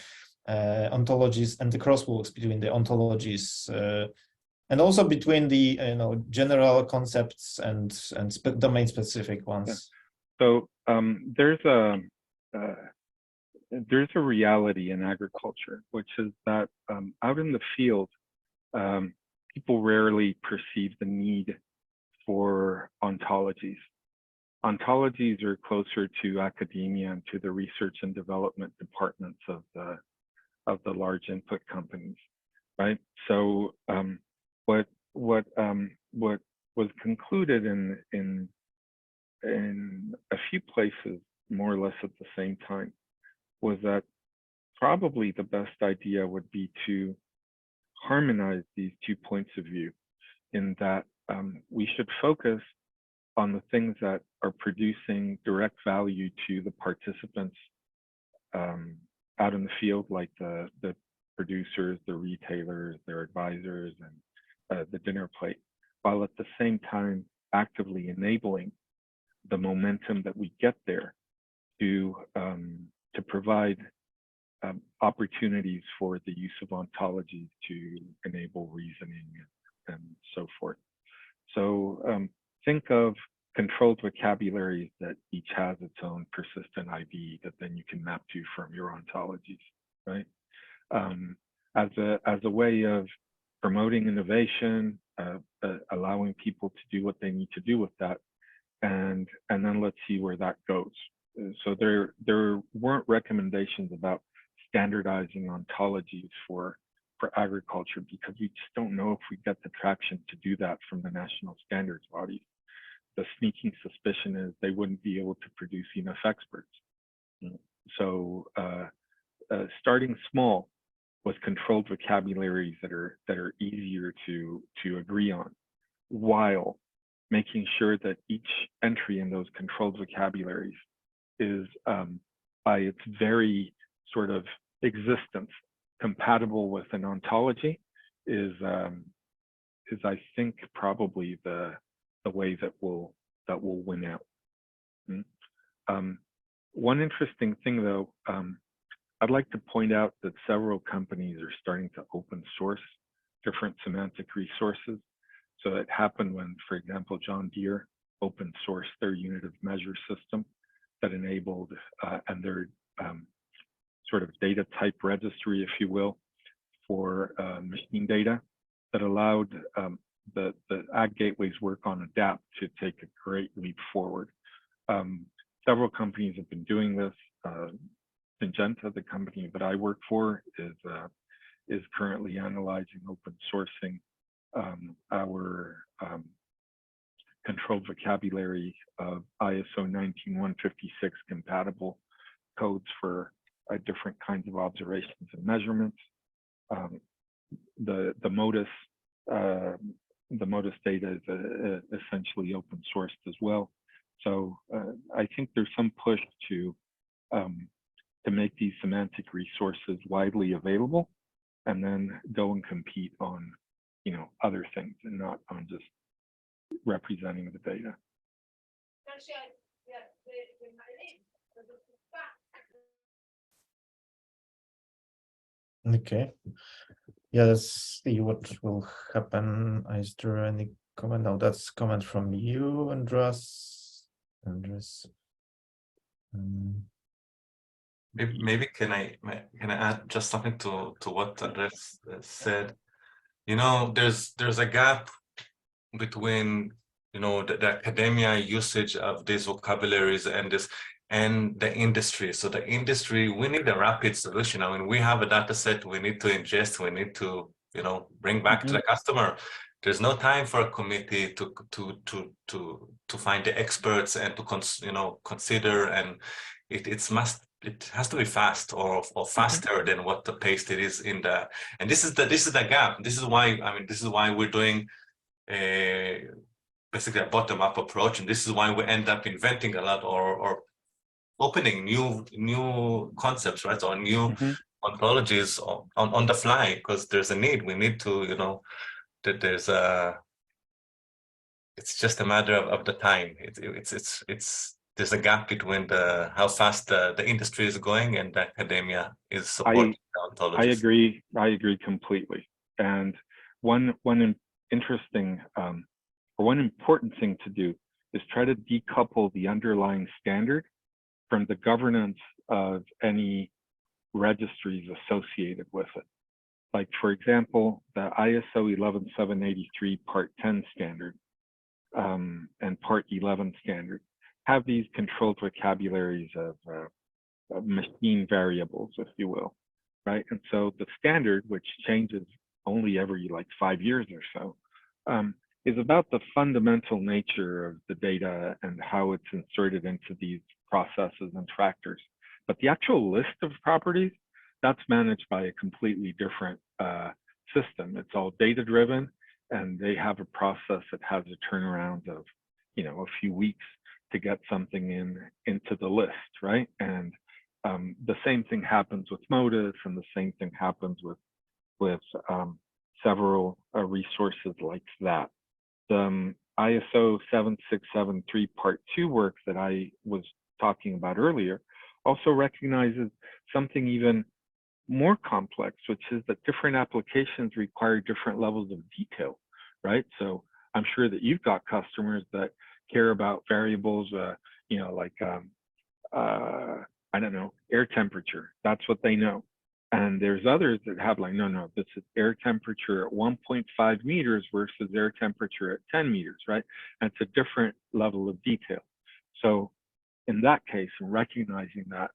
ontologies and the crosswalks between the ontologies, and also between the general concepts and domain specific ones. Yeah. So there's a reality in agriculture, which is that out in the field, people rarely perceive the need for ontologies. Ontologies are closer to academia and to the research and development departments of the large input companies, right? So what was concluded in a few places, more or less at the same time, was that probably the best idea would be to harmonize these 2 points of view, in that we should focus on the things that are producing direct value to the participants out in the field, like the producers, the retailers, their advisors, and the dinner plate, while at the same time actively enabling the momentum that we get there to provide opportunities for the use of ontologies to enable reasoning and so forth. So think of controlled vocabularies that each has its own persistent ID that then you can map to from your ontologies, right? As a way of promoting innovation, allowing people to do what they need to do with that, and then let's see where that goes. So there weren't recommendations about standardizing ontologies for agriculture, because we just don't know if we get the traction to do that from the national standards bodies. The sneaking suspicion is they wouldn't be able to produce enough experts. So starting small with controlled vocabularies that are easier to agree on, while making sure that each entry in those controlled vocabularies is by its very sort of existence compatible with an ontology, is I think probably the way that will win out. One interesting thing though, I'd like to point out that several companies are starting to open source different semantic resources. So it happened when, for example, John Deere open sourced their unit of measure system that enabled, and their sort of data type registry, if you will, for machine data that allowed the Ag Gateway's work on ADAPT to take a great leap forward. Several companies have been doing this. Syngenta, the company that I work for, is currently analyzing open sourcing our controlled vocabulary of ISO 19156 compatible codes for different kinds of observations and measurements. The MODIS data is essentially open sourced as well. So I think there's some push to make these semantic resources widely available, and then go and compete on, other things and not on just representing the data. Okay. Yeah, let's see what will happen. Is there any comment? No, that's comment from you, Andres. Maybe can I add just something to what Andres said? There's a gap between the academia usage of these vocabularies and the industry. So the industry, we need a rapid solution. I mean, we have a data set we need to ingest, we need to bring back to the customer. There's no time for a committee to find the experts and to consider, and it has to be fast or faster than what the pace it is in the, and this is the gap. This is why we're doing basically a bottom-up approach, and this is why we end up inventing a lot or opening new concepts, right, or new ontologies on the fly, because there's a need. We need to, that it's just a matter of the time. There's a gap between how fast the industry is going and the academia is supporting the ontologies. I agree completely. And one interesting or one important thing to do is try to decouple the underlying standard from the governance of any registries associated with it. Like, for example, the ISO 11783 Part 10 standard and Part 11 standard have these controlled vocabularies of machine variables, if you will, right? And so the standard, which changes only every 5 years or so, is about the fundamental nature of the data and how it's inserted into these processes and factors. But the actual list of properties, that's managed by a completely different system. It's all data-driven, and they have a process that has a turnaround of, a few weeks to get something into the list, right? And the same thing happens with MODIS, and the same thing happens with several resources like that. The ISO 7673 Part 2 work that I was talking about earlier also recognizes something even more complex, which is that different applications require different levels of detail, right? So I'm sure that you've got customers that care about variables, I don't know, air temperature. That's what they know. And there's others that have no, this is air temperature at 1.5 meters versus air temperature at 10 meters, right? And it's a different level of detail. So in that case, recognizing that,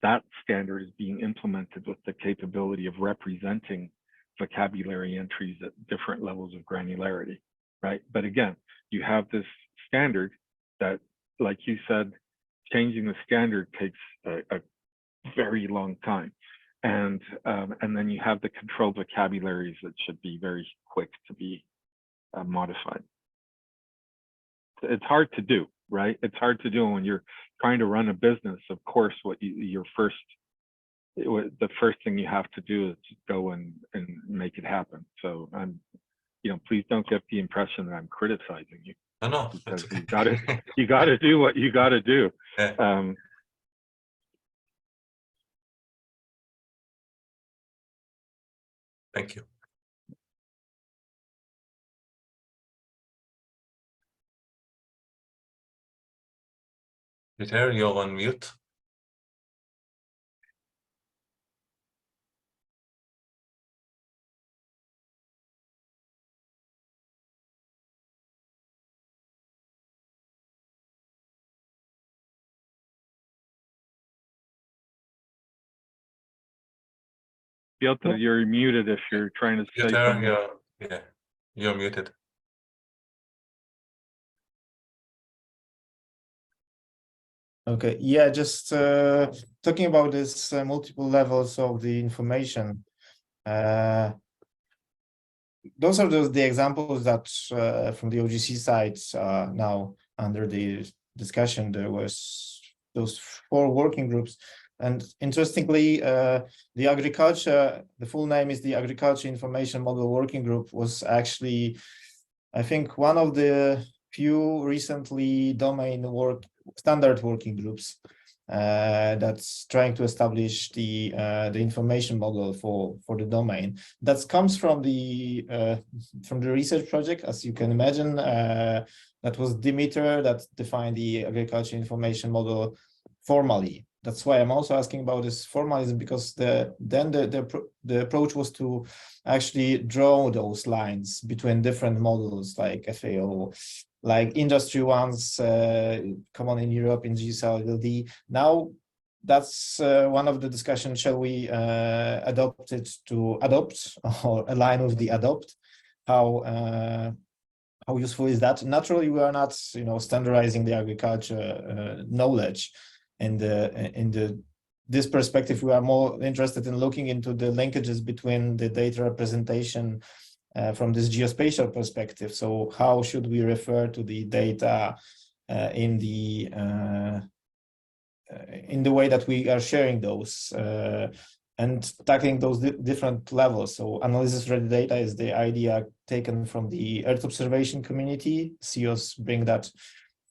that standard is being implemented with the capability of representing vocabulary entries at different levels of granularity, right? But again, you have this standard that, like you said, changing the standard takes a very long time. And then you have the controlled vocabularies that should be very quick to be modified. It's hard to do, right? It's hard to do when you're trying to run a business. Of course, the first thing you have to do is just go and make it happen. So please don't get the impression that I'm criticizing you. No, because okay. you gotta do what you gotta do. Yeah. Thank you. Piotr, you're on mute. Piotr, you're muted if you're trying to say Piotr, something. you're muted. Okay, yeah, just talking about this multiple levels of the information. Those are the examples that from the OGC side now under the discussion. There was those 4 working groups, and interestingly, the agriculture, the full name is the Agriculture Information Model Working Group, was actually, I think, one of the few recently domain standard working groups that's trying to establish the information model for the domain. That comes from the research project, as you can imagine. That was Dimitr that defined the agriculture information model formally. That's why I'm also asking about this formalism, because the approach was to actually draw those lines between different models like FAO, like industry ones, common in Europe in GSL-LD. Now that's one of the discussions. Shall we adopt it to adopt or align with the adopt? How useful is that? Naturally, we are not, standardizing the agriculture knowledge. In this perspective, we are more interested in looking into the linkages between the data representation from this geospatial perspective. So how should we refer to the data in the way that we are sharing those and tackling those different levels? So analysis-ready data is the idea taken from the Earth observation community. CEOs bring that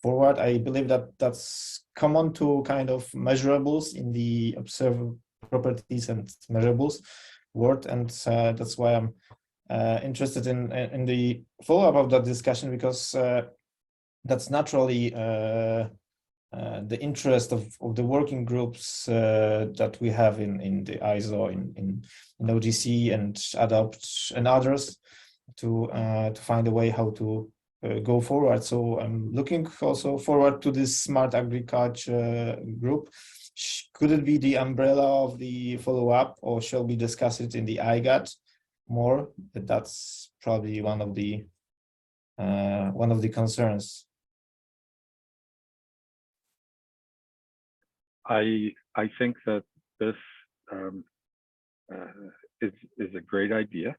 forward. I believe that that's common to kind of measurables in the observed properties and measurables world, and that's why I'm interested in the follow-up of that discussion, because that's naturally the interest of the working groups that we have in the ISO, in OGC and ADOPT and others, to find a way how to go forward. So I'm looking also forward to this smart agriculture group. Could it be the umbrella of the follow-up, or shall we discuss it in the IGAD more? That's probably one of the concerns. I think that this is a great idea.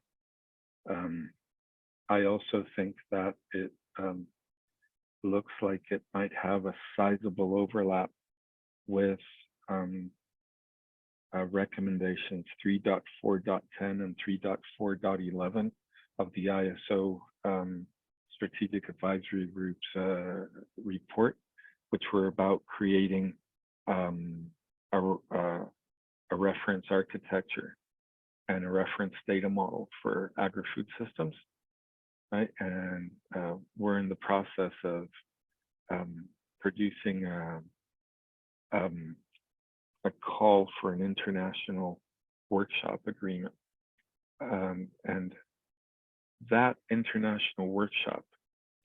I also think that it looks like it might have a sizable overlap with recommendations 3.4.10 and 3.4.11 of the ISO Strategic Advisory Group's report, which were about creating a reference architecture and a reference data model for agri-food systems, right? And we're in the process of producing a call for an international workshop agreement, and that international workshop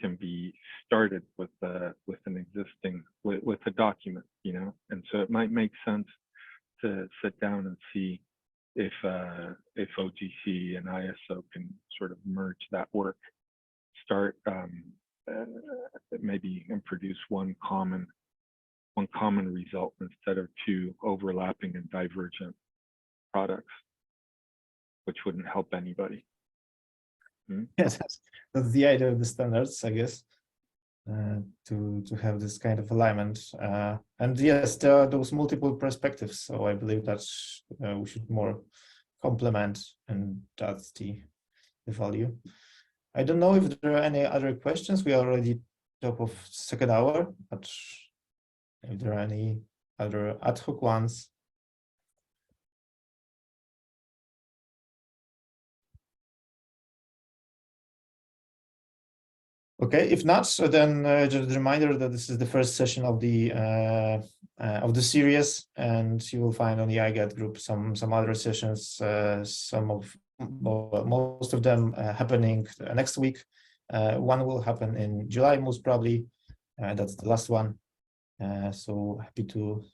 can be started with an existing with a document, and so it might make sense to sit down and see if OGC and ISO can sort of merge that work, start maybe and produce one common result instead of 2 overlapping and divergent products, which wouldn't help anybody. Yes, that's the idea of the standards, I guess, to have this kind of alignment. And yes, there are those multiple perspectives, so I believe that we should more complement, and that's the value. I don't know if there are any other questions. We are already top of 2nd hour, but if there are any other ad hoc ones. Okay, if not, so then just a reminder that this is the first session of the series, and you will find on the IGAD group some other sessions, most of them happening next week. One will happen in July, most probably. That's the last one. So happy to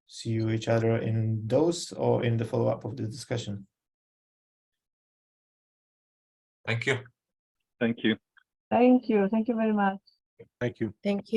see you each other in those or in the follow-up of the discussion. Thank you. Thank you. Thank you. Thank you very much. Thank you. Thank you.